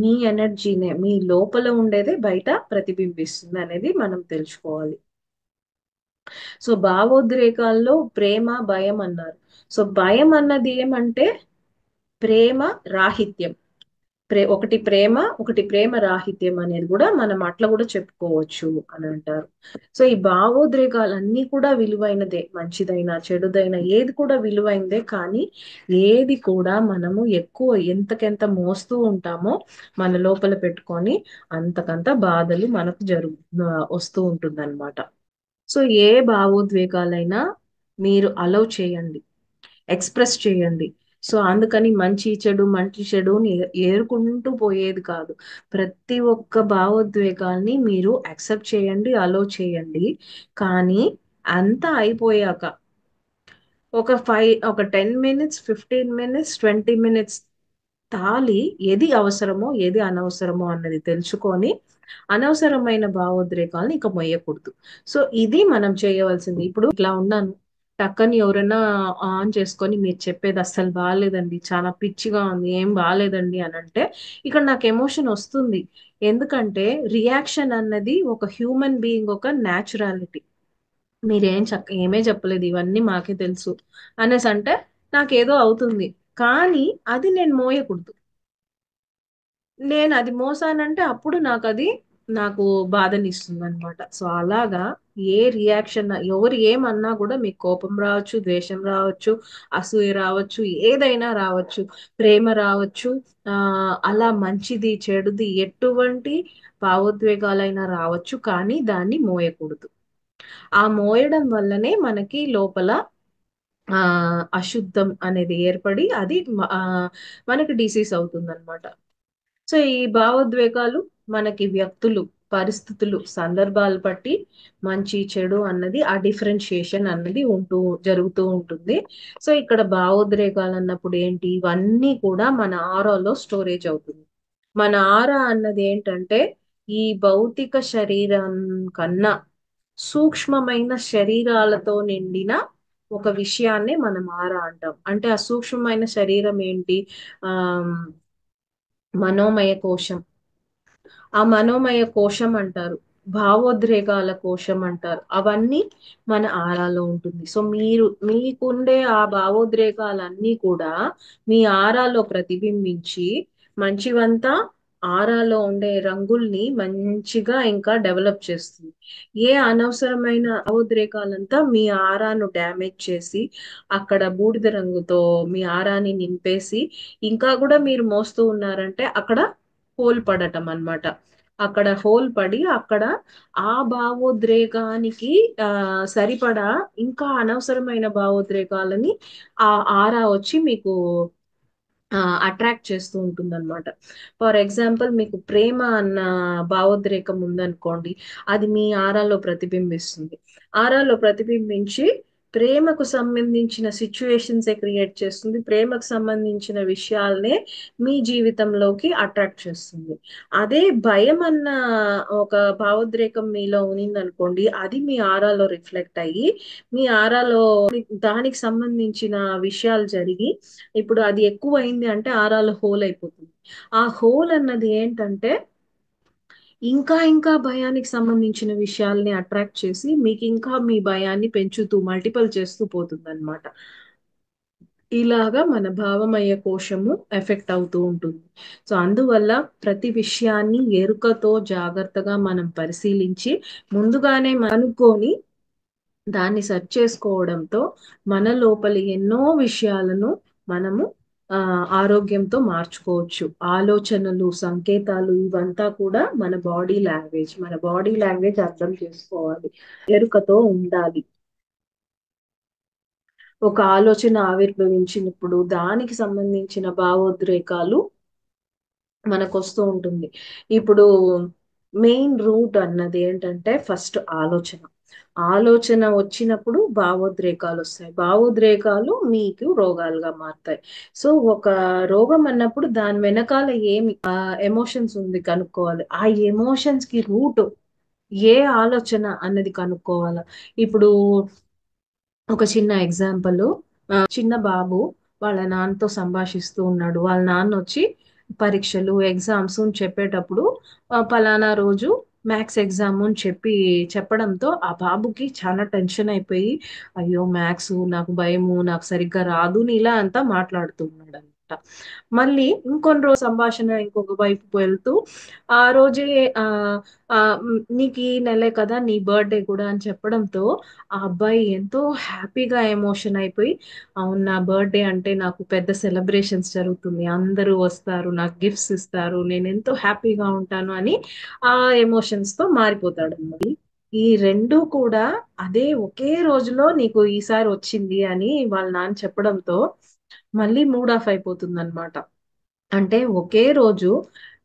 మీ ఎనర్జీనే, మీ లోపల ఉండేదే బయట ప్రతిబింబిస్తుంది అనేది మనం తెలుసుకోవాలి. సో భావోద్రేకాల్లో ప్రేమ భయం అన్నారు. సో భయం అన్నది ఏమంటే ప్రేమ రాహిత్యం. ఒకటి ప్రేమ, ఒకటి ప్రేమ రాహిత్యం అనేది కూడా మనం అట్లా కూడా చెప్పుకోవచ్చు అని అంటారు. సో ఈ భావోద్రేకాలన్నీ కూడా విలువైనదే, మంచిదైనా చెడుదైనా ఏది కూడా విలువైనదే. కానీ ఏది కూడా మనము ఎక్కువ ఎంతకెంత మోస్తూ ఉంటామో మన లోపల పెట్టుకొని అంతకంత బాధలు మనకు వస్తూ ఉంటుందన్నమాట. సో ఏ భావోద్వేగాలైనా మీరు అలౌ చేయండి, ఎక్స్ప్రెస్ చేయండి. సో అందుకని మంచి చెడు మంచి చెడుని ఏరుకుంటూ పోయేది కాదు. ప్రతి ఒక్క భావోద్వేగాల్ని మీరు యాక్సెప్ట్ చేయండి, అలో చేయండి. కానీ అంతా అయిపోయాక ఒక 10 మినిట్స్, 15 మినిట్స్, 20 మినిట్స్ తాలి ఏది అవసరమో ఏది అనవసరమో అన్నది తెలుసుకొని అనవసరమైన భావోద్రేకాలను ఇక మొయ్యకూడదు. సో ఇది మనం చేయవలసింది. ఇప్పుడు ఇట్లా ఉన్నాను, టక్కని ఎవరైనా ఆన్ చేసుకొని మీరు చెప్పేది అస్సలు బాగాలేదండి, చాలా పిచ్చిగా ఉంది, ఏం బాగాలేదండి అని అంటే ఇక్కడ నాకు ఎమోషన్ వస్తుంది. ఎందుకంటే రియాక్షన్ అన్నది ఒక హ్యూమన్ బీయింగ్ ఒక న్యాచురాలిటీ. ఏమే చెప్పలేదు, ఇవన్నీ మాకే తెలుసు అనేసి అంటే నాకేదో అవుతుంది. కానీ అది నేను మోయకూడదు. నేను అది మోసానంటే అప్పుడు నాకు బాధనిస్తుంది అనమాట. సో అలాగా ఏ రియాక్షన్ ఎవరు ఏమన్నా కూడా మీకు కోపం రావచ్చు, ద్వేషం రావచ్చు, అసూయ రావచ్చు, ఏదైనా రావచ్చు, ప్రేమ రావచ్చు, ఆ అలా మంచిది చెడుది ఎటువంటి భావోద్వేగాలైనా రావచ్చు, కానీ దాన్ని మోయకూడదు. ఆ మోయడం వల్లనే మనకి లోపల ఆ అశుద్ధం అనేది ఏర్పడి అది మనకి డిసీజ్ అవుతుంది అనమాట. సో ఈ భావోద్వేగాలు మనకి వ్యక్తులు, పరిస్థితులు, సందర్భాలు బట్టి మంచి చెడు అన్నది ఆ డిఫరెన్షియేషన్ అన్నది జరుగుతూ ఉంటుంది. సో ఇక్కడ భావోద్రేకాలు అన్నప్పుడు ఏంటి, ఇవన్నీ కూడా మన ఆరాలో స్టోరేజ్ అవుతుంది. మన ఆరా అన్నది ఏంటంటే ఈ భౌతిక శరీరం కన్నా సూక్ష్మమైన శరీరాలతో నిండిన ఒక విషయాన్నే మనం ఆరా అంటాం. అంటే ఆ సూక్ష్మమైన శరీరం ఏంటి, ఆ మనోమయ కోశం. ఆ మనోమయ కోశం అంటారు, భావోద్రేకాల కోశం అంటారు. అవన్నీ మన ఆరాలో ఉంటుంది. సో మీకుండే ఆ భావోద్రేకాలన్నీ కూడా మీ ఆరాలో ప్రతిబింబించి మంచివంతా ఆరాలో ఉండే రంగుల్ని మంచిగా ఇంకా డెవలప్ చేస్తుంది. ఏ అనవసరమైన భావోద్రేకాలంతా మీ ఆరాను డ్యామేజ్ చేసి అక్కడ బూడిద రంగుతో మీ ఆరాని నింపేసి ఇంకా కూడా మీరు మోస్తూ ఉన్నారంటే అక్కడ హోల్ పడటం అన్నమాట. అక్కడ హోల్ పడి అక్కడ ఆ భావోద్రేకానికి సరిపడా ఇంకా అనవసరమైన భావోద్రేకాలని ఆ ఆరా వచ్చి మీకు అట్రాక్ట్ చేస్తూ ఉంటుంది అనమాట. ఫర్ ఎగ్జాంపుల్ మీకు ప్రేమ అన్న భావోద్రేకం ఉందనుకోండి, అది మీ ఆరాలో ప్రతిబింబిస్తుంది. ఆరాలో ప్రతిబింబించి ప్రేమకు సంబంధించిన సిచ్యువేషన్స్ క్రియేట్ చేస్తుంది, ప్రేమకు సంబంధించిన విషయాలనే మీ జీవితంలోకి అట్రాక్ట్ చేస్తుంది. అదే భయం అన్న ఒక భావోద్రేకం మీలో ఉన్నిందనుకోండి, అది మీ ఆరాలో రిఫ్లెక్ట్ అయ్యి మీ ఆరాలో దానికి సంబంధించిన విషయాలు జరిగి ఇప్పుడు అది ఎక్కువ అయింది అంటే ఆరాలో హోల్ అయిపోతుంది. ఆ హోల్ అన్నది ఏంటంటే ఇంకా ఇంకా భయానికి సంబంధించిన విషయాల్ని అట్రాక్ట్ చేసి మీకు ఇంకా మీ భయాన్ని పెంచుతూ మల్టిపుల్ చేస్తూ పోతుంది అనమాట. ఇలాగా మన భావమయ కోశము ఎఫెక్ట్ అవుతూ ఉంటుంది. సో అందువల్ల ప్రతి విషయాన్ని ఎరుకతో జాగ్రత్తగా మనం పరిశీలించి ముందుగానే అనుకొని దాన్ని సెర్చ్ చేసుకోవడంతో మన లోపలి ఎన్నో విషయాలను మనము ఆరోగ్యంతో మార్చుకోవచ్చు. ఆలోచనలు, సంకేతాలు ఇవంతా కూడా మన బాడీ లాంగ్వేజ్ అర్థం చేసుకోవాలి, ఎరుకతో ఉండాలి. ఒక ఆలోచన ఆవిర్భవించినప్పుడు దానికి సంబంధించిన భావోద్రేకాలు మనకు వస్తూ ఉంటుంది. ఇప్పుడు మెయిన్ రూట్ అన్నది ఏంటంటే ఫస్ట్ ఆలోచన. ఆలోచన వచ్చినప్పుడు భావోద్రేకాలు వస్తాయి, భావోద్రేకాలు మీకు రోగాలుగా మారుతాయి. సో ఒక రోగం అన్నప్పుడు దాని వెనకాల ఏమి ఎమోషన్స్ ఉంది కనుక్కోవాలి. ఆ ఎమోషన్స్ కి రూట్ ఏ ఆలోచన అన్నది కనుక్కోవాలి. ఇప్పుడు ఒక చిన్న ఎగ్జాంపుల్, చిన్న బాబు వాళ్ళ నాన్నతో సంభాషిస్తూ ఉన్నాడు. వాళ్ళ నాన్న వచ్చి పరీక్షలు, ఎగ్జామ్స్ అని చెప్పేటప్పుడు పలానా రోజు మ్యాథ్స్ ఎగ్జామ్ అని చెప్పడంతో ఆ బాబుకి చాలా టెన్షన్ అయిపోయి, అయ్యో మ్యాథ్స్ నాకు భయము, నాకు సరిగ్గా రాదు అని ఇలా అంతా మాట్లాడుతూ ఉన్నాడు అనమాట. మళ్ళీ ఇంకొన్ని రోజు సంభాషణ ఇంకొక వైపు వెళ్తూ ఆ రోజే ఆ ఆ నీకు ఈ నెలే కదా నీ బర్త్డే కూడా అని చెప్పడంతో ఆ అబ్బాయి ఎంతో హ్యాపీగా ఎమోషన్ అయిపోయి, అవును నా బర్త్డే అంటే నాకు పెద్ద సెలబ్రేషన్స్ జరుగుతుంది, అందరూ వస్తారు, నాకు గిఫ్ట్స్ ఇస్తారు, నేను ఎంతో హ్యాపీగా ఉంటాను అని ఆ ఎమోషన్స్ తో మారిపోతాడు. ఈ రెండు కూడా అదే ఒకే రోజులో నీకు ఈసారి వచ్చింది అని వాళ్ళ నాన్న చెప్పడంతో మళ్ళీ మూడ్ ఆఫ్ అయిపోతుంది అనమాట. అంటే ఒకే రోజు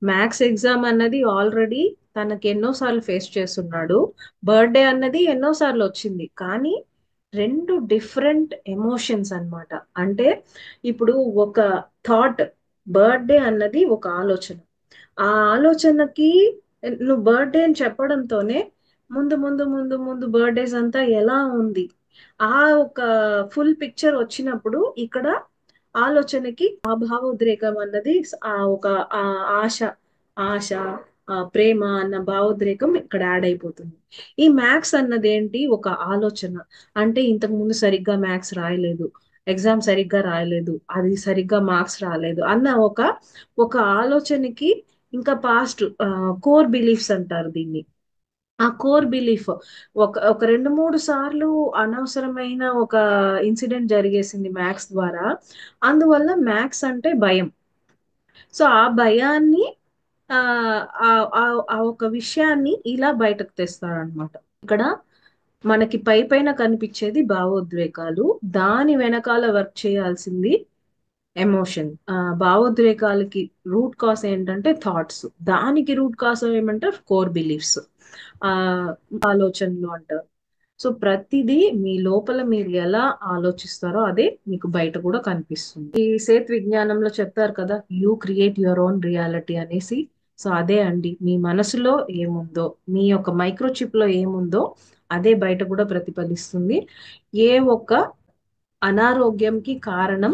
మ్యాథ్స్ ఎగ్జామ్ అన్నది ఆల్రెడీ తనకి ఎన్నోసార్లు ఫేస్ చేస్తున్నాడు, బర్త్డే అన్నది ఎన్నోసార్లు వచ్చింది, కానీ రెండు డిఫరెంట్ ఎమోషన్స్ అన్నమాట. అంటే ఇప్పుడు ఒక థాట్, బర్త్డే అన్నది ఒక ఆలోచన. ఆ ఆలోచనకి నువ్వు బర్త్డే అని చెప్పడంతోనే ముందు ముందు ముందు ముందు బర్త్డేస్ అంతా ఎలా ఉంది ఆ ఒక ఫుల్ పిక్చర్ వచ్చినప్పుడు ఇక్కడ ఆలోచనకి ఆ భావోద్రేకం అన్నది ఒక ఆ ఆశ ఆశ ప్రేమ అన్న భావోద్రేకం ఇక్కడ యాడ్ అయిపోతుంది. ఈ మ్యాథ్స్ అన్నది ఏంటి, ఒక ఆలోచన. అంటే ఇంతకు ముందు సరిగ్గా మ్యాథ్స్ రాయలేదు, ఎగ్జామ్ సరిగ్గా రాయలేదు, అది సరిగ్గా మార్క్స్ రాలేదు అన్న ఒక ఒక ఆలోచనకి ఇంకా పాస్ట్ కోర్ బిలీఫ్స్ అంటారు దీన్ని. ఆ కోర్ బిలీఫ్ ఒక ఒక 2 3 సార్లు అనవసరమైన ఒక ఇన్సిడెంట్ జరిగేసింది మ్యాథ్స్ ద్వారా. అందువల్ల మ్యాథ్స్ అంటే భయం. సో ఆ భయాన్ని ఆ ఆ ఆ ఆ ఒక విషయాన్ని ఇలా బయటకు తెస్తారనమాట. ఇక్కడ మనకి పైన కనిపించేది భావోద్వేగాలు, దాని వెనకాల వర్క్ చేయాల్సింది ఎమోషన్. భావోద్రేకాలకి రూట్ కాస్ ఏంటంటే థాట్స్, దానికి రూట్ కాస్ ఏమంటారు కోర్ బిలీఫ్స్, ఆ ఆలోచనలు అంటారు. సో ప్రతిదీ మీ లోపల మీరు ఎలా ఆలోచిస్తారో అదే మీకు బయట కూడా కనిపిస్తుంది. ఈ సేత్ విజ్ఞానంలో చెప్తారు కదా, you create your own reality అనేసి. సో అదే అండి, మీ మనసులో ఏముందో, మీ యొక్క మైక్రోచిప్ లో ఏముందో అదే బయట కూడా ప్రతిఫలిస్తుంది. ఏ ఒక్క అనారోగ్యంకి కారణం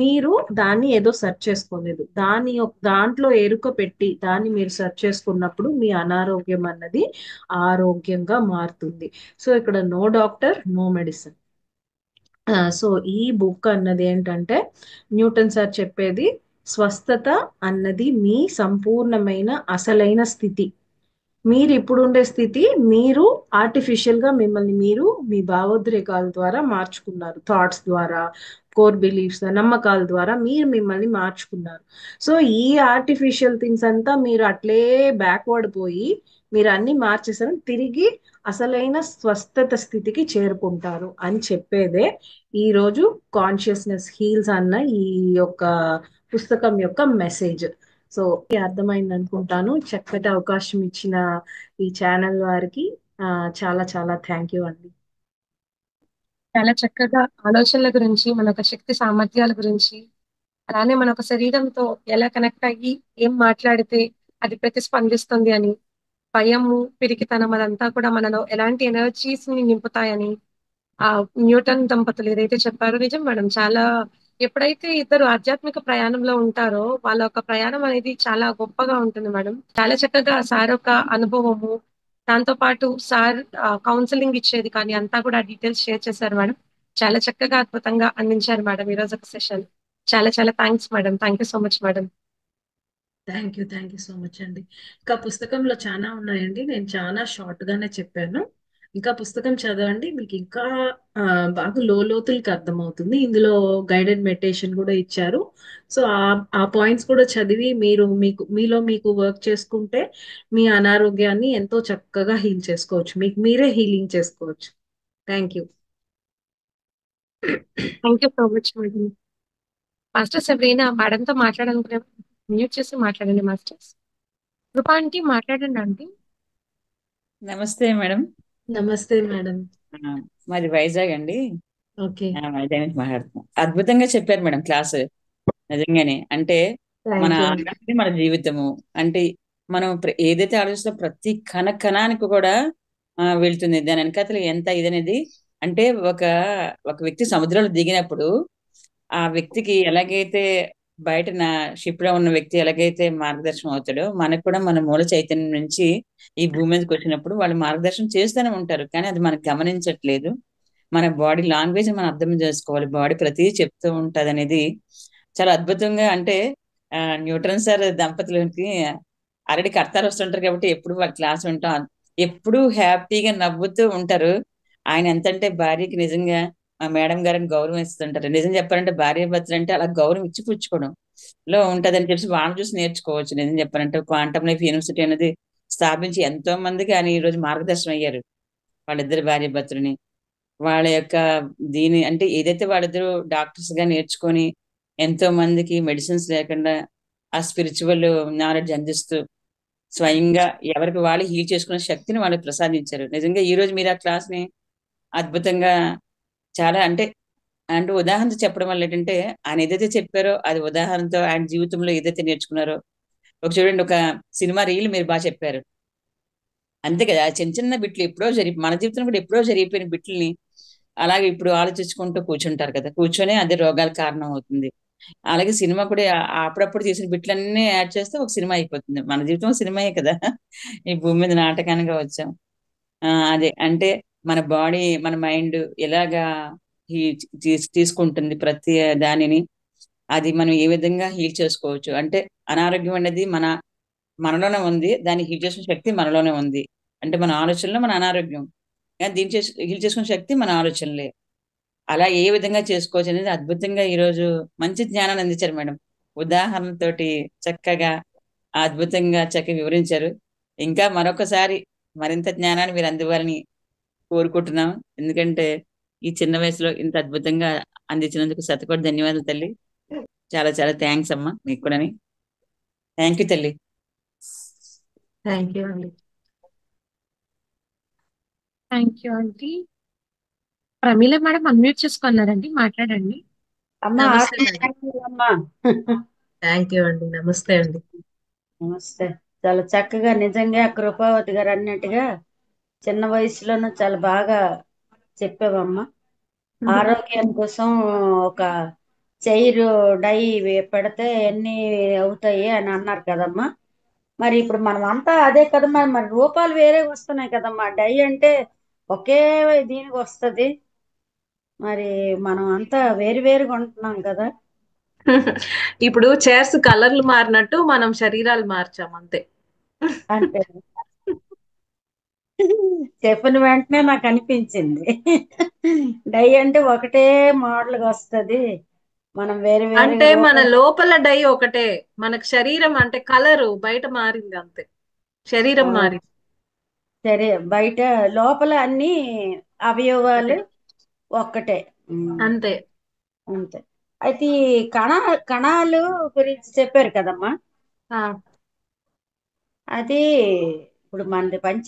మీరు దాన్ని ఏదో సెర్చ్ చేసుకోలేదు, దాంట్లో ఎరుక పెట్టి దాన్ని మీరు సెర్చ్ చేసుకున్నప్పుడు మీ అనారోగ్యం అన్నది ఆరోగ్యంగా మారుతుంది. సో ఇక్కడ no doctor no medicine. So ఈ బుక్ అన్నది ఏంటంటే, న్యూటన్ సార్ చెప్పేది స్వస్థత అన్నది మీ సంపూర్ణమైన అసలైన స్థితి. మీరు ఇప్పుడు ఉండే స్థితి, మీరు ఆర్టిఫిషియల్ గా మిమ్మల్ని మీరు మీ భావోద్రేకాల ద్వారా మార్చుకున్నారు, థాట్స్ ద్వారా, కోర్ బిలీఫ్స్, నమ్మకాల ద్వారా మీరు మిమ్మల్ని మార్చుకున్నారు. సో ఈ ఆర్టిఫిషియల్ థింగ్స్ అంతా మీరు అట్లే బ్యాక్వర్డ్ పోయి మీరు అన్ని మార్చేసారు, తిరిగి అసలైన స్వస్థత స్థితికి చేరుకుంటారు అని చెప్పేదే ఈ రోజు కాన్షియస్నెస్ హీల్స్ అన్న ఈ యొక్క పుస్తకం యొక్క మెసేజ్. సో అర్థమైంది అనుకుంటాను. చక్కటి అవకాశం ఇచ్చిన ఈ ఛానల్ వారికి చాలా చాలా థ్యాంక్ యూ అండి. చాలా చక్కగా ఆలోచనల గురించి, మన యొక్క శక్తి సామర్థ్యాల గురించి, అలానే మన ఒక శరీరంతో ఎలా కనెక్ట్ అయ్యి ఏం మాట్లాడితే అది ప్రతిస్పందిస్తుంది అని, భయము, పిరికితనం అదంతా కూడా మనలో ఎలాంటి ఎనర్జీస్ ని నింపుతాయని ఆ న్యూటన్ దంపతులు ఏదైతే చెప్పారో నిజం మేడం. చాలా ఎప్పుడైతే ఇద్దరు ఆధ్యాత్మిక ప్రయాణంలో ఉంటారో వాళ్ళ యొక్క ప్రయాణం అనేది చాలా గొప్పగా ఉంటుంది మేడం. చాలా చక్కగా సార్ యొక్క అనుభవము, దాంతో పాటు సార్ కౌన్సిలింగ్ ఇచ్చేది కానీ అంతా కూడా డీటెయిల్స్ షేర్ చేశారు మేడం. చాలా చక్కగా అద్భుతంగా అందించారు మేడం ఈ రోజు ఒక సెషన్. చాలా చాలా thanks madam. Thank you so much madam. Thank you so much అండి. ఇంకా పుస్తకంలో చాలా ఉన్నాయండి, నేను చాలా షార్ట్ గానే చెప్పాను. ఇంకా పుస్తకం చదవండి, మీకు ఇంకా ఆ, బాగా లోతులకి అర్థమవుతుంది. ఇందులో గైడెడ్ మెడిటేషన్ కూడా ఇచ్చారు. సో ఆ పాయింట్స్ కూడా చదివి మీరు మీకు వర్క్ చేసుకుంటే మీ అనారోగ్యాన్ని ఎంతో చక్కగా హీల్ చేసుకోవచ్చు, మీకు మీరే హీలింగ్ చేసుకోవచ్చు. Thank you. Thank you so much madam. Masters ఎవరైనా మేడంతో మాట్లాడాలనుకునే మ్యూట్ చేసి మాట్లాడండి మాస్టర్స్. కృపా ఆంటీ మాట్లాడండి ఆంటీ. నమస్తే మేడం. నమస్తే మేడం. మాది వైజాగ్ అండి. ఓకే, వైజాగ్ నుంచి మాట్లాడుతున్నాం. అద్భుతంగా చెప్పారు మేడం క్లాస్. నిజంగానే అంటే మన థ్యాంక్ యూ. ఆరోగ్యమే మన జీవితము. అంటే మనం ఏదైతే ఆలోచిస్తున్నా ప్రతి కణానికి కూడా వెళ్తుంది. దాని వెనకాతల ఎంత ఇదనేది, అంటే ఒక ఒక వ్యక్తి సముద్రంలో దిగినప్పుడు ఆ వ్యక్తికి ఎలాగైతే బయట షిప్ లో ఉన్న వ్యక్తి ఎలాగైతే మార్గదర్శనం అవుతాడో, మనకు కూడా మన మూల చైతన్యం నుంచి ఈ భూమి మీదకి వచ్చినప్పుడు వాళ్ళు మార్గదర్శనం చేస్తూనే ఉంటారు. కానీ అది మనకు గమనించట్లేదు. మన బాడీ లాంగ్వేజ్ మనం అర్థం చేసుకోవాలి. బాడీ ప్రతిదీ చెప్తూ ఉంటది అనేది చాలా అద్భుతంగా. అంటే న్యూటన్ సార్ దంపతులకి ఆల్రెడీ కర్తాలు వస్తుంటారు కాబట్టి ఎప్పుడు వాళ్ళ క్లాస్ వింటాం. ఎప్పుడు హ్యాపీగా నవ్వుతూ ఉంటారు. ఆయన ఎంతంటే భార్యకి నిజంగా మా మేడం గారిని గౌరవం ఇస్తుంటారు. నిజం చెప్పాలంటే భార్య భర్తలు అంటే అలా గౌరవం ఇచ్చి పుచ్చుకోవడం లో ఉంటదని చెప్పి వాళ్ళని చూసి నేర్చుకోవచ్చు. నిజం చెప్పాలంటే క్వాంటమ్ లైఫ్ యూనివర్సిటీ అనేది స్థాపించి ఎంతో మందికి ఆయన ఈ రోజు మార్గదర్శనం అయ్యారు. వాళ్ళిద్దరు భార్య భర్తలని వాళ్ళ యొక్క దీని అంటే ఏదైతే వాళ్ళిద్దరు డాక్టర్స్ గా నేర్చుకొని ఎంతో మందికి మెడిసిన్స్ లేకుండా ఆ స్పిరిచువల్ నాలెడ్జ్ అందిస్తూ స్వయంగా ఎవరికి వాళ్ళు హీల్ చేసుకునే శక్తిని వాళ్ళకి ప్రసాదించారు. నిజంగా ఈ రోజు మీరు ఆ క్లాస్ ని అద్భుతంగా చాలా అంటే అంటే ఉదాహరణతో చెప్పడం వల్ల ఏంటంటే ఆయన ఏదైతే చెప్పారో అది ఉదాహరణతో ఆయన జీవితంలో ఏదైతే నేర్చుకున్నారో ఒక చూడండి, ఒక సినిమా రీల్ మీరు బాగా చెప్పారు. అంతే కదా, చిన్న చిన్న బిట్లు ఎప్పుడో మన జీవితంలో కూడా ఎప్పుడో జరిగిపోయిన బిట్లని అలాగే ఇప్పుడు ఆలోచించుకుంటూ కూర్చుంటారు కదా, కూర్చొని అదే రోగాల కారణం అవుతుంది. అలాగే సినిమా కూడా అప్పుడప్పుడు తీసిన బిట్లన్నీ యాడ్ చేస్తే ఒక సినిమా అయిపోతుంది. మన జీవితం సినిమాయే కదా. ఈ భూమి మీద నాటకానిగా వచ్చాం. అదే అంటే మన బాడీ మన మైండ్ ఎలాగా తీసుకుంటుంది ప్రతి దానిని, అది మనం ఏ విధంగా హీల్ చేసుకోవచ్చు. అంటే అనారోగ్యం అనేది మనలోనే ఉంది, దాన్ని హీల్ చేసిన శక్తి మనలోనే ఉంది. అంటే మన ఆలోచనలో మన అనారోగ్యం. కానీ దీన్ని హీల్ చేసుకునే శక్తి మన ఆలోచనలే. అలా ఏ విధంగా చేసుకోవచ్చు అనేది అద్భుతంగా ఈరోజు మంచి జ్ఞానాన్ని అందించారు మేడం. ఉదాహరణతోటి చక్కగా అద్భుతంగా చక్కగా వివరించారు. ఇంకా మరొకసారి మరింత జ్ఞానాన్ని మీరు అందివ్వాలని కోరుకుంటున్నాం. ఎందుకంటే ఈ చిన్న వయసులో ఇంత అద్భుతంగా అందించినందుకు శతకోటి ధన్యవాదాలు తల్లి. చాలా చాలా థ్యాంక్స్ అమ్మా మీకు కూడా. థ్యాంక్ యూ తల్లి. థ్యాంక్ యూ అండి. థ్యాంక్ యూ అండి. ప్రమీల మేడం అన్మ్యూట్ చేసుకున్నారండి, మాట్లాడండి. అమ్మా నమస్తే ఆత్మ మేడం. శాంతిరమ్మా. థ్యాంక్ యూ అండి. నమస్తే అండి. నమస్తే. చాలా చక్కగా నిజంగా కృపావతి గారు అన్నట్టుగా చిన్న వయసులోనూ చాలా బాగా చెప్పావమ్మా. ఆరోగ్యం కోసం ఒక చైరు డై పెడితే ఎన్ని అవుతాయి అని అన్నారు కదమ్మా. మరి ఇప్పుడు మనం అంతా అదే కదమ్మా, మరి రూపాలు వేరే వస్తున్నాయి కదమ్మా. డై అంటే ఒకే దీనికి వస్తుంది, మరి మనం అంతా వేరు వేరుగా ఉంటున్నాం కదా. ఇప్పుడు చైర్స్ కలర్లు మారినట్టు మనం శరీరాలు మార్చాం అంతే. అంతే చెప్పిన వెంటనే నాకు అనిపించింది. డై అంటే ఒకటే మోడల్ గా వస్తుంది, మనం వేరు వేరు అంటే మన రూపాలు. లోపల డై ఒకటే, మనకు శరీరం అంటే కలరు బయట మారింది అంతే, శరీరం ఆ, మారింది సరే, బయట లోపల అన్ని అవయవాలు ఒకటే ఒక్కటే. అంతే. అంతే. అయితే ఈ కణాలు గురించి చెప్పారు కదమ్మా. ఆ, అది ఇప్పుడు మనది పంచ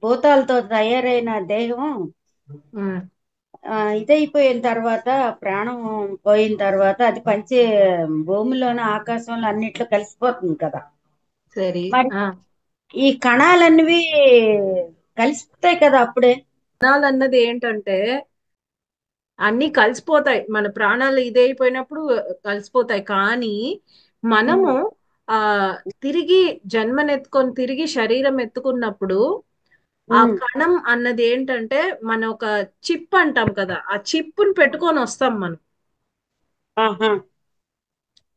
భూతాలతో తయారైన దేహం ఉమ్, ఇదైపోయిన తర్వాత, ప్రాణం పోయిన తర్వాత అది భూమిలోన ఆకాశంలో అన్నిట్లో కలిసిపోతుంది కదా. సరే. మరి ఈ కణాలన్నవి కలిసిపోతాయి కదా అప్పుడే. కణాలు అన్నది ఏంటంటే అన్ని కలిసిపోతాయి, మన ప్రాణాలు ఇదైపోయినప్పుడు కలిసిపోతాయి. కానీ మనము ఆ తిరిగి జన్మనెత్తుకొని తిరిగి శరీరం ఎత్తుకున్నప్పుడు ఆ కణం అన్నది ఏంటంటే మన ఒక చిప్ అంటాం కదా, ఆ చిప్పుని పెట్టుకొని వస్తాం మనం. ఆహా.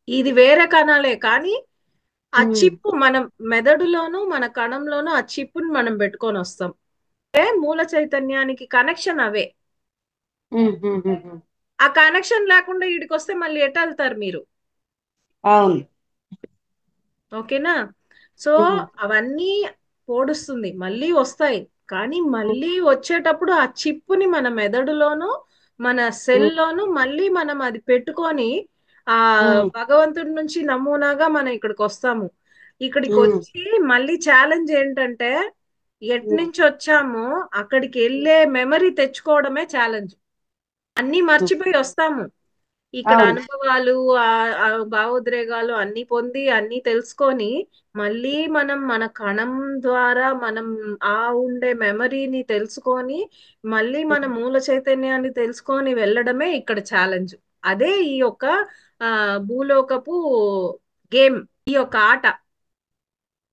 ఇది వేరే కణాలే కానీ ఆ చిప్పు మనం మెదడులోను మన కణంలోను ఆ చిప్పుని మనం పెట్టుకొని వస్తాం. మూల చైతన్యానికి కనెక్షన్ అవే. ఆ కనెక్షన్ లేకుండా వీడికి వస్తే మళ్ళీ ఎటు వెళ్తారు మీరు? అవును. ఓకేనా? సో అవన్నీ పోడుస్తుంది, మళ్ళీ వస్తాయి. కానీ మళ్ళీ వచ్చేటప్పుడు ఆ చిప్పుని మన మెదడులోను మన సెల్లోను మళ్ళీ మనం అది పెట్టుకొని ఆ భగవంతుడి నుంచి నమూనాగా మనం ఇక్కడికి వస్తాము. ఇక్కడికి వచ్చి మళ్ళీ ఛాలెంజ్ ఏంటంటే ఎట్నుంచి వచ్చామో అక్కడికి వెళ్ళే మెమరీ తెచ్చుకోవడమే ఛాలెంజ్. అన్ని మర్చిపోయి వస్తాము. ఇక్కడ అవును. అనుభవాలు ఆ భావోద్రేగాలు అన్ని పొంది అన్ని తెలుసుకొని మళ్ళీ మనం మన కణం ద్వారా మనం ఆ ఉండే మెమరీని తెలుసుకొని మళ్ళీ మన మూల చైతన్యాన్ని తెలుసుకొని వెళ్ళడమే ఇక్కడ ఛాలెంజ్. అదే ఈ యొక్క భూలోకపు గేమ్, ఈ యొక్క ఆట.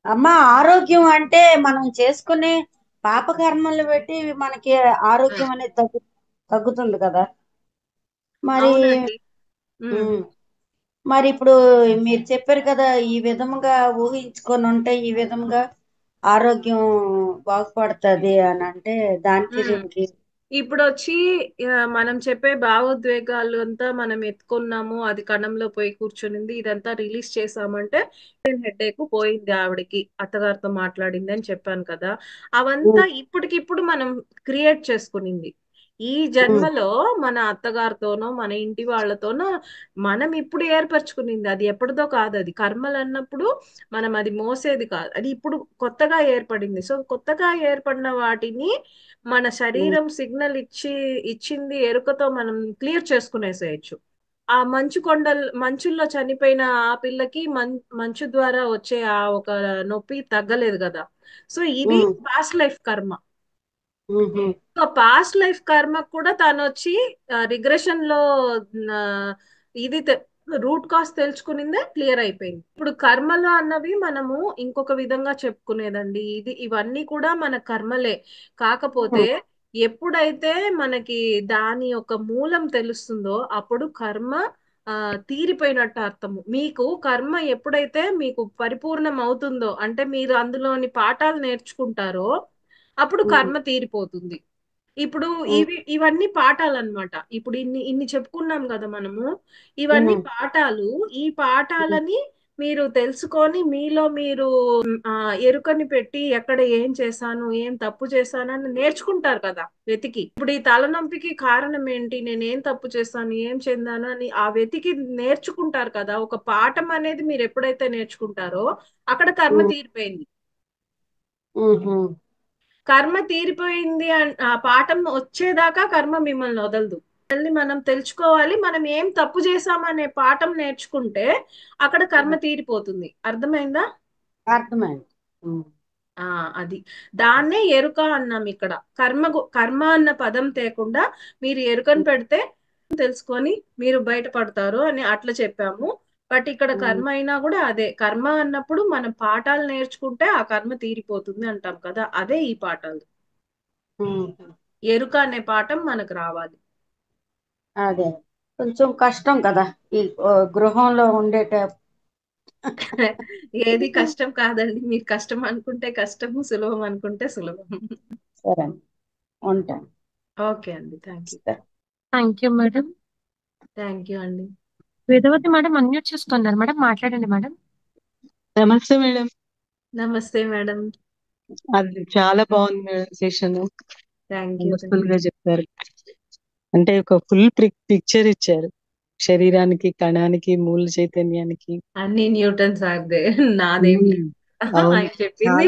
అమ్మ, ఆరోగ్యం అంటే మనం చేసుకునే పాపకర్మలు బట్టి మనకి ఆరోగ్యం అనేది తగ్గుతుంది కదా. మరి అవునండి. మరి ఇప్పుడు మీరు చెప్పారు కదా, ఈ విధముగా ఊహించుకొని ఉంటే ఈ విధముగా ఆరోగ్యం బాగుపడుతుంది అని అంటే దానికి దీనికి. ఇప్పుడు వచ్చి మనం చెప్పే భావోద్వేగాలు అంతా మనం ఎత్తుకున్నాము, అది కణంలో పోయి కూర్చునింది, ఇదంతా రిలీజ్ చేసామంటే హెడేక్ పోయింది ఆవిడకి, అత్తగారితో మాట్లాడింది అని చెప్పాను కదా. అవంతా ఇప్పటికిప్పుడు మనం క్రియేట్ చేసుకునింది. ఈ జన్మలో మన అత్తగారితోనో మన ఇంటి వాళ్ళతోనో మనం ఇప్పుడు ఏర్పరచుకునింది, అది ఎప్పటిదో కాదు. అది కర్మలు అన్నప్పుడు మనం అది మోసేది కాదు, అది ఇప్పుడు కొత్తగా ఏర్పడింది. సో కొత్తగా ఏర్పడిన వాటిని మన శరీరం సిగ్నల్ ఇచ్చింది ఎరుకతో మనం క్లియర్ చేసుకునేసేయచ్చు. ఆ మంచుల్లో చనిపోయిన ఆ పిల్లకి మంచు ద్వారా వచ్చే ఆ ఒక నొప్పి తగ్గలేదు కదా. సో ఇది పాస్ట్ లైఫ్ కర్మ. పాస్ట్ లైఫ్ కర్మ కూడా తను వచ్చి రిగ్రెషన్ లో ఇది రూట్ కాజ్ తెలుసుకునిందే క్లియర్ అయిపోయింది. ఇప్పుడు కర్మలు అన్నవి మనము ఇంకొక విధంగా చెప్పుకునేదండి. ఇవన్నీ కూడా మన కర్మలే. కాకపోతే ఎప్పుడైతే మనకి దాని యొక్క మూలం తెలుస్తుందో అప్పుడు కర్మ తీరిపోయినట్టు అర్థము. మీకు కర్మ ఎప్పుడైతే మీకు పరిపూర్ణం అవుతుందో, అంటే మీరు అందులోని పాఠాలు నేర్చుకుంటారో అప్పుడు కర్మ తీరిపోతుంది. ఇప్పుడు ఇవన్నీ పాఠాలన్నమాట. ఇప్పుడు ఇన్ని ఇన్ని చెప్పుకున్నాం కదా మనము. ఇవన్నీ పాఠాలు. ఈ పాఠాలని మీరు తెలుసుకొని మీలో మీరు ఎరుకని పెట్టి ఎక్కడ ఏం చేశాను, ఏం తప్పు చేశాను అని నేర్చుకుంటారు కదా వెతికి. ఇప్పుడు ఈ తలనొప్పికి కారణం ఏంటి, నేను ఏం తప్పు చేశాను, ఏం చెందాను అని ఆ వెతికి నేర్చుకుంటారు కదా. ఒక పాఠం అనేది మీరు ఎప్పుడైతే నేర్చుకుంటారో అక్కడ కర్మ తీరిపోయింది. కర్మ తీరిపోయింది ఆ పాఠం వచ్చేదాకా కర్మ మిమ్మల్ని వదలదు. మళ్ళీ మనం తెలుసుకోవాలి, మనం ఏం తప్పు చేసామనే పాఠం నేర్చుకుంటే అక్కడ కర్మ తీరిపోతుంది. అర్థమైందా? అర్థమైంది. అది దాన్నే ఎరుక అన్నాం ఇక్కడ. కర్మ అన్న పదం తేకుండా మీరు ఎరుకను పెడితే తెలుసుకొని మీరు బయటపడతారు అని అట్లా చెప్పాము. బట్ ఇక్కడ కర్మ అయినా కూడా అదే. కర్మ అన్నప్పుడు మనం పాఠాలు నేర్చుకుంటే ఆ కర్మ తీరిపోతుంది అంటాం కదా, అదే ఈ పాఠాలు. ఎరుక అనే పాఠం మనకు రావాలి. అదే కొంచెం కష్టం కదా ఈ గృహంలో ఉండేట. ఏది కష్టం కాదండి. మీరు కష్టం అనుకుంటే కష్టము, సులభం అనుకుంటే సులభం. సరే, ఉంటాను. ఓకే అండి, thank you. Thank you madam. Thank you అండి. వేదవతి మేడం అన్మ్యూట్ చేసుకున్నారు మేడం, మాట్లాడండి మేడం. నమస్తే మేడం. నమస్తే మేడం. అది చాలా బాగుంది madam session. Thank you. Wonderful గా చెప్పారు. అంటే ఒక ఫుల్ పిక్చర్ ఇచ్చారు శరీరానికి, కణానికి, మూల చైతన్యానికి. అన్ని న్యూటన్ సార్దే, నాదేం ఆయన చెప్పింది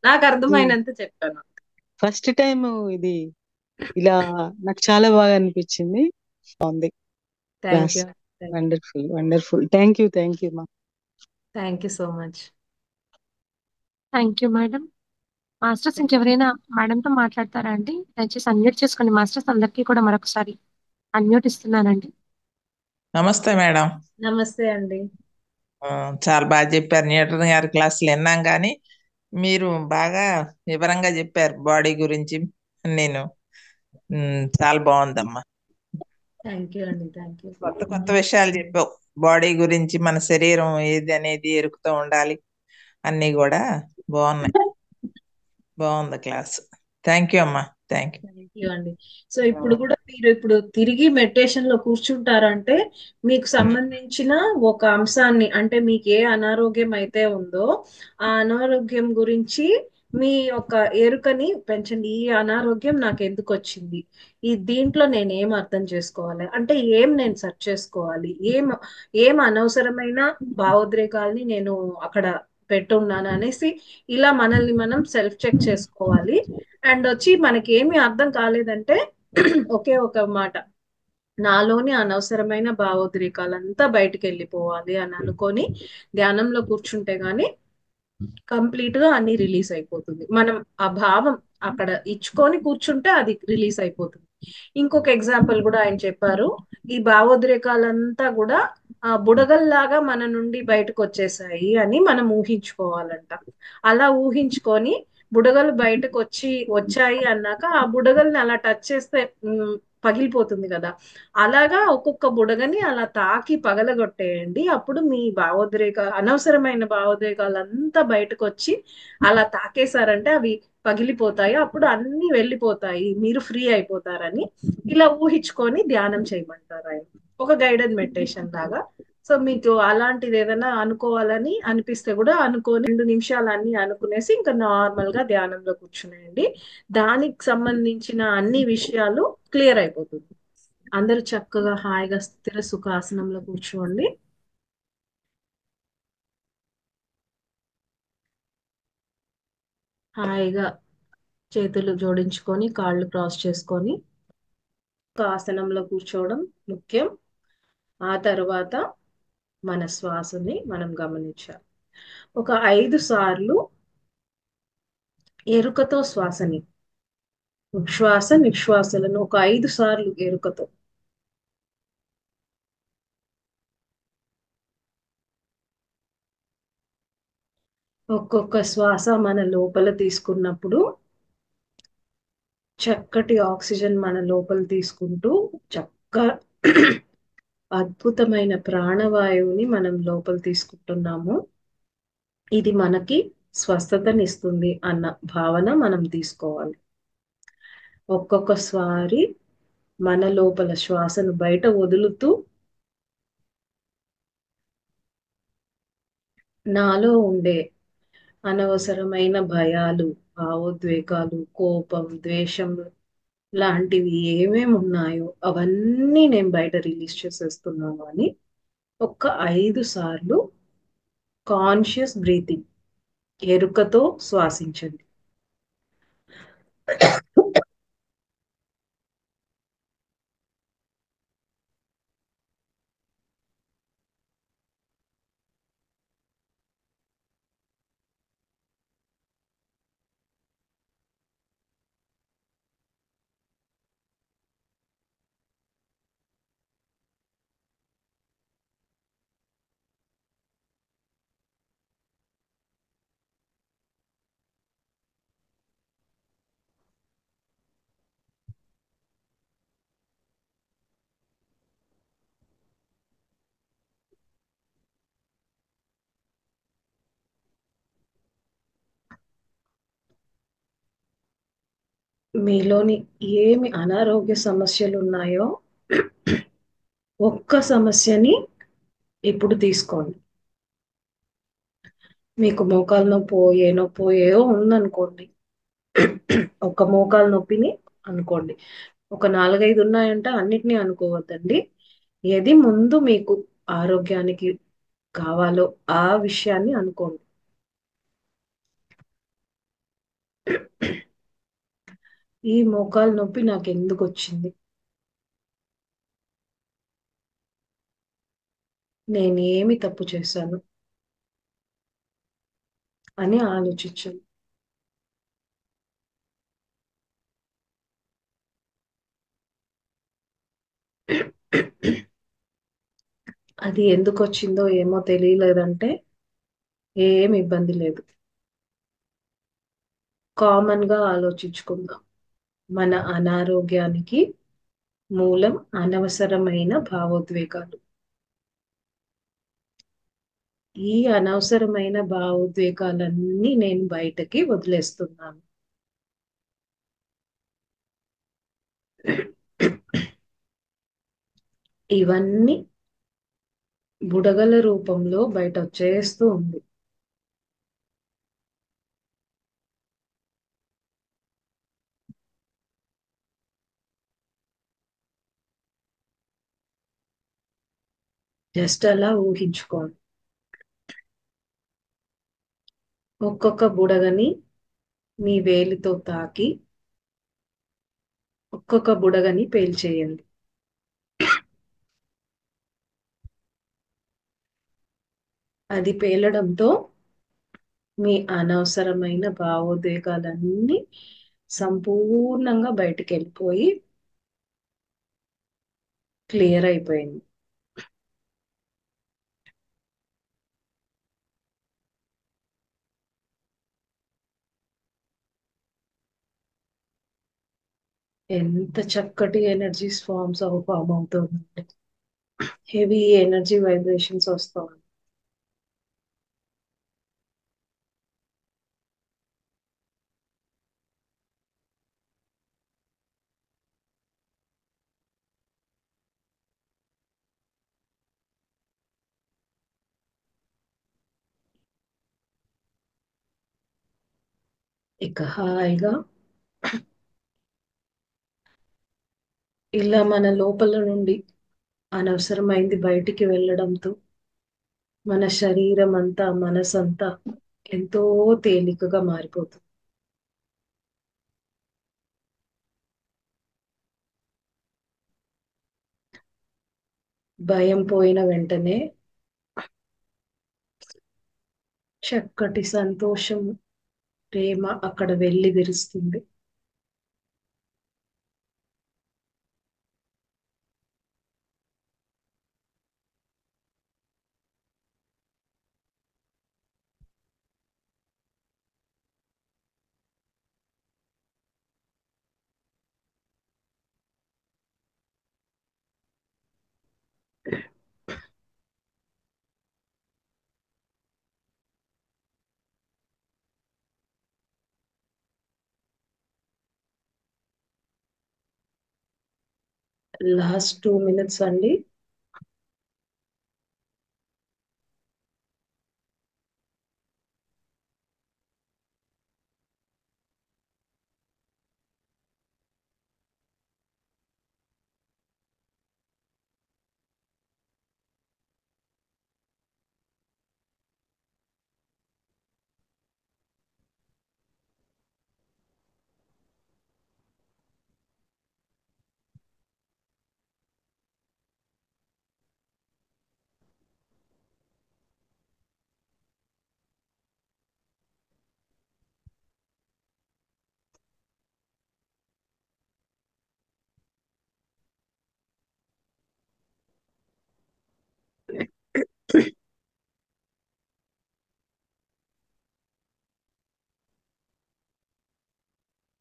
నాకు అర్థమైనంత చెప్పాను. ఫస్ట్ టైం ఇది ఇలా నాకు చాలా బాగా అనిపించింది. బాగుంది. Wonderful wonderful. థ్యాంక్ యూ మా. Thank you so much. Thank you madam. Masters ఇంకెవరైనా మేడంతో మాట్లాడతారా అండి? దయచేసి అన్మ్యూట్ చేసుకోండి మాస్టర్స్. అందరికీ కూడా మరొకసారి అన్మ్యూట్ ఇస్తున్నానండి. నమస్తే మేడం. నమస్తే అండి. చాలా బాగా చెప్పారు. న్యూటన్ గారి క్లాసులు విన్నాం కానీ మీరు బాగా వివరంగా చెప్పారు బాడీ గురించి. నేను చాలా బాగుందమ్మా. థ్యాంక్ యూ అండి. Thank you. కొత్త కొత్త విషయాలు చెప్పావు. బాడీ గురించి, మన శరీరం ఏది అనేది ఎరుకుతూ ఉండాలి, అన్ని కూడా బాగున్నాయి. బాగుంది క్లాస్. థ్యాంక్ యూ అమ్మా. థ్యాంక్ యూ అండి. సో ఇప్పుడు కూడా మీరు ఇప్పుడు తిరిగి మెడిటేషన్ లో కూర్చుంటారంటే మీకు సంబంధించిన ఒక అంశాన్ని, అంటే మీకు ఏ అనారోగ్యం అయితే ఉందో ఆ అనారోగ్యం గురించి మీ యొక్క ఎరుకని పెంచండి. ఈ అనారోగ్యం నాకు ఎందుకు వచ్చింది, ఈ దీంట్లో నేను ఏం అర్థం చేసుకోవాలి, అంటే ఏం నేను సెర్చ్ చేసుకోవాలి, ఏం అనవసరమైన భావోద్రేకాలని నేను అక్కడ పెట్టున్నాను అనేసి ఇలా మనల్ని మనం సెల్ఫ్ చెక్ చేసుకోవాలి. అండ్ వచ్చి మనకి ఏమి అర్థం కాలేదంటే ఒకే ఒక మాట, నాలోని అనవసరమైన భావోద్రేకాలంతా బయటికి వెళ్ళిపోవాలి అని అనుకొని ధ్యానంలో కూర్చుంటే గాని కంప్లీట్ గా అన్ని రిలీజ్ అయిపోతుంది. మనం ఆ భావం అక్కడ ఇచ్చుకొని కూర్చుంటే అది రిలీజ్ అయిపోతుంది. ఇంకొక ఎగ్జాంపుల్ కూడా ఆయన చెప్పారు, ఈ భావోద్రేకాలంతా కూడా బుడగల్లాగా మన నుండి బయటకు వచ్చేసాయి అని మనం ఊహించుకోవాలంట. అలా ఊహించుకొని బుడగలు బయటకు వచ్చాయి అన్నాక ఆ బుడగల్ని అలా టచ్ చేస్తే పగిలిపోతుంది కదా, అలాగా ఒక్కొక్క బుడగని అలా తాకి పగలగొట్టేయండి. అప్పుడు మీ అనవసరమైన భావోద్రేకాలంతా బయటకు వచ్చి అలా తాకేశారంటే అవి పగిలిపోతాయి. అప్పుడు అన్ని వెళ్ళిపోతాయి, మీరు ఫ్రీ అయిపోతారని ఇలా ఊహించుకొని ధ్యానం చేయమంటారు ఆయన. ఒక గైడెడ్ మెడిటేషన్ లాగా. సో మీకు అలాంటిది ఏదైనా అనుకోవాలని అనిపిస్తే కూడా అనుకోని 2 నిమిషాలు అన్ని అనుకునేసి ఇంకా నార్మల్ గా ధ్యానంలో కూర్చునేయండి. దానికి సంబంధించిన అన్ని విషయాలు క్లియర్ అయిపోతుంది. అందరూ చక్కగా హాయిగా స్థిర సుఖాసనంలో కూర్చోండి. హాయిగా చేతులు జోడించుకొని కాళ్ళు క్రాస్ చేసుకొని ఆసనంలో కూర్చోవడం ముఖ్యం. ఆ తర్వాత మన శ్వాసని మనం గమనించాలి. ఒక 5 సార్లు ఎరుకతో శ్వాసని, ఉచ్ఛ్వాస నిశ్వాసలను ఒక 5 సార్లు ఎరుకతో. ఒక్కొక్క శ్వాస మన లోపల తీసుకున్నప్పుడు చక్కటి ఆక్సిజన్ మన లోపల తీసుకుంటూ చక్కగా అద్భుతమైన ప్రాణవాయువుని మనం లోపల తీసుకుంటున్నాము. ఇది మనకి స్వస్థతనిస్తుంది అన్న భావన మనం తీసుకోవాలి. ఒక్కొక్కసారి మన లోపల శ్వాసను బయట వదులుతూ నాలో ఉండే అనవసరమైన భయాలు, భావోద్వేగాలు, కోపం, ద్వేషం లాంటివి ఏమేమి ఉన్నాయో అవన్నీ నేను బయట రిలీజ్ చేసేస్తున్నాను అని ఒక్క 5 సార్లు కాన్షియస్ బ్రీతింగ్ ఎరుకతో శ్వాసించండి. మీలోని ఏమి అనారోగ్య సమస్యలు ఉన్నాయో ఒక్క సమస్యని ఇప్పుడు తీసుకోండి. మీకు మోకాలు నొప్పో ఏ నొప్పో ఏదో ఉందనుకోండి, ఒక మోకాలు నొప్పిని అనుకోండి. ఒక 4-5 ఉన్నాయంటే అన్నిటినీ అనుకోవద్దండి. ఏది ముందు మీకు ఆరోగ్యానికి కావాలో ఆ విషయాన్ని అనుకోండి. ఈ మోకాలు నొప్పి నాకు ఎందుకు వచ్చింది, నేను ఏమి తప్పు చేశాను అని ఆలోచించండి. అది ఎందుకు వచ్చిందో ఏమో తెలియలేదంటే ఏం ఇబ్బంది లేదు. కామన్ గా ఆలోచించుకుందాం. మన అనారోగ్యానికి మూలం అనవసరమైన భావోద్వేగాలు. ఈ అనవసరమైన భావోద్వేగాలన్నీ నేను బయటకి వదిలేస్తున్నాను. ఇవన్నీ బుడగల రూపంలో బయట వచ్చేస్తూ ఉంది. జస్ట్ అలా ఊహించుకోండి. ఒక్కొక్క బుడగని మీ వేలితో తాకి ఒక్కొక్క బుడగని పేల్చేయండి. అది పేలడంతో మీ అనవసరమైన భావోద్వేగాలన్నీ సంపూర్ణంగా బయటికి వెళ్ళిపోయి క్లియర్ అయిపోయింది. ఎంత చక్కటి ఎనర్జీస్ ఫామ్ అవుతుంది. హెవీ ఎనర్జీ వైబ్రేషన్స్ వస్తాయి. ఇక హాయిగా ఇలా మన లోపల నుండి అనవసరమైంది బయటికి వెళ్ళడంతో మన శరీరం అంతా, మనసంతా ఎంతో తేలికగా మారిపోతుంది. భయం పోయిన వెంటనే చక్కటి సంతోషం, ప్రేమ అక్కడ వెళ్ళి విరుస్తుంది. లాస్ట్ 2 minutes అండి.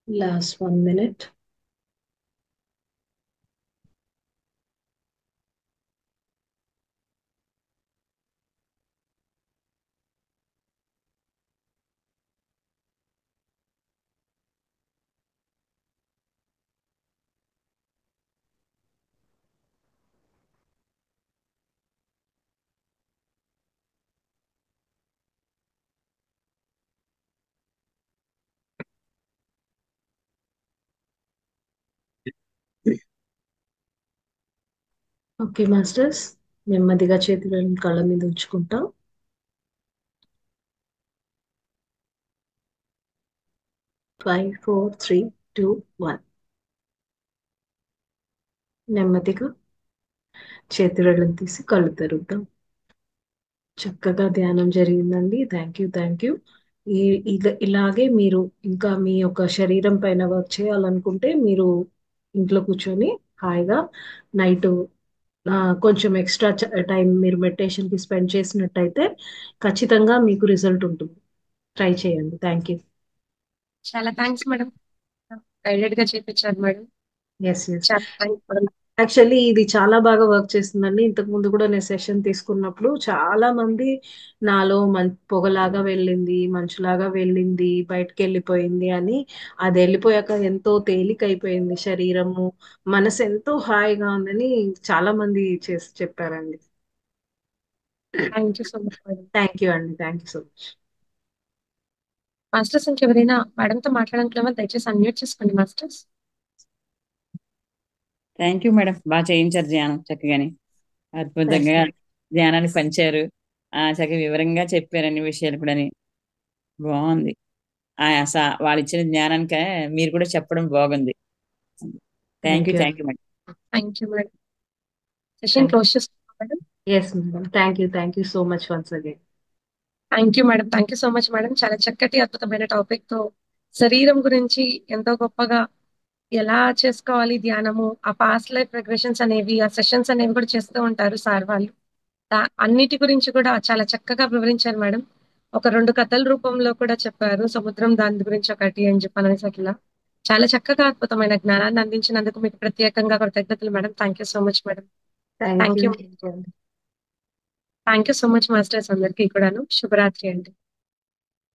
Last 1 minute. ఓకే మాస్టర్స్, నెమ్మదిగా చేతులను కళ్ళ మీద ఉంచుకుంటాం. 5, 4, 3, 2, 1. నెమ్మదిగా చేతులను తీసి కళ్ళు తెరుద్దాం. చక్కగా ధ్యానం జరిగిందండి. Thank you. ఇలాగే మీరు ఇంకా మీ యొక్క శరీరం పైన వర్క్ చేయాలనుకుంటే మీరు ఇంట్లో కూర్చొని హాయిగా నైట్ కొంచెం ఎక్స్ట్రా టైం మీరు మెడిటేషన్ కి స్పెండ్ చేసినట్టయితే ఖచ్చితంగా మీకు రిజల్ట్ ఉంటుంది. ట్రై చేయండి. Thank you. చాలా థ్యాంక్స్ మేడం, గైడెడ్ గా చేపించారు మేడం. ఎస్ చాలా థ్యాంక్స్ మేడం. యాక్చువల్లీ ఇది చాలా బాగా వర్క్ చేస్తుందండి. ఇంతకు ముందు కూడా నేను సెషన్ తీసుకున్నప్పుడు చాలా మంది నాలో పొగలాగా వెళ్ళింది, మంచులాగా వెళ్ళింది, బయటకు వెళ్ళిపోయింది అని, అది వెళ్ళిపోయాక ఎంతో తేలిక అయిపోయింది శరీరము, మనసు ఎంతో హాయిగా ఉందని చాలా మంది చేసి చెప్పారండి. Thank you so much madam. Thank you అండి. Thank you so much. Masters ఇంకెవరైనా మేడంతో మాట్లాడడానికి దయచేసి అన్మ్యూట్ చేసుకోండి మాస్టర్స్. థ్యాంక్ యూ మేడం, బాగా చేయించారు ధ్యానం చక్కగాని, అద్భుతంగా ధ్యానాన్ని పంచారు. చక్కగా వివరంగా చెప్పారు అన్ని విషయాలు కూడా, బాగుంది. వాళ్ళు ఇచ్చిన జ్ఞానానికి మీరు కూడా చెప్పడం బాగుంది. Thank you madam. Thank you madam. Session close చేసుకుంటాం madam. Yes madam. Thank you so much once again. Thank you madam. Thank you so much madam. చాలా చక్కటి అద్భుతమైన టాపిక్ తో శరీరం గురించి ఎంతో గొప్పగా ఎలా చేసుకోవాలి ధ్యానము, ఆ పాస్ట్ లైఫ్ రిగ్రెషన్స్ అనేవి, ఆ సెషన్స్ అనేవి కూడా చేస్తూ ఉంటారు సార్ వాళ్ళు. అన్నిటి గురించి కూడా చాలా చక్కగా వివరించారు మేడం. ఒక 2 కథల రూపంలో కూడా చెప్పారు. సముద్రం దాని గురించి ఒకటి అని చెప్పనేసి అట్లా చాలా చక్కగా అద్భుతమైన జ్ఞానాన్ని అందించినందుకు మీకు ప్రత్యేకంగా కృతజ్ఞతలు madam. Thank you so much madam. Thank you. Thank you so much masters అందరికీ కూడాను. శుభరాత్రి అండి.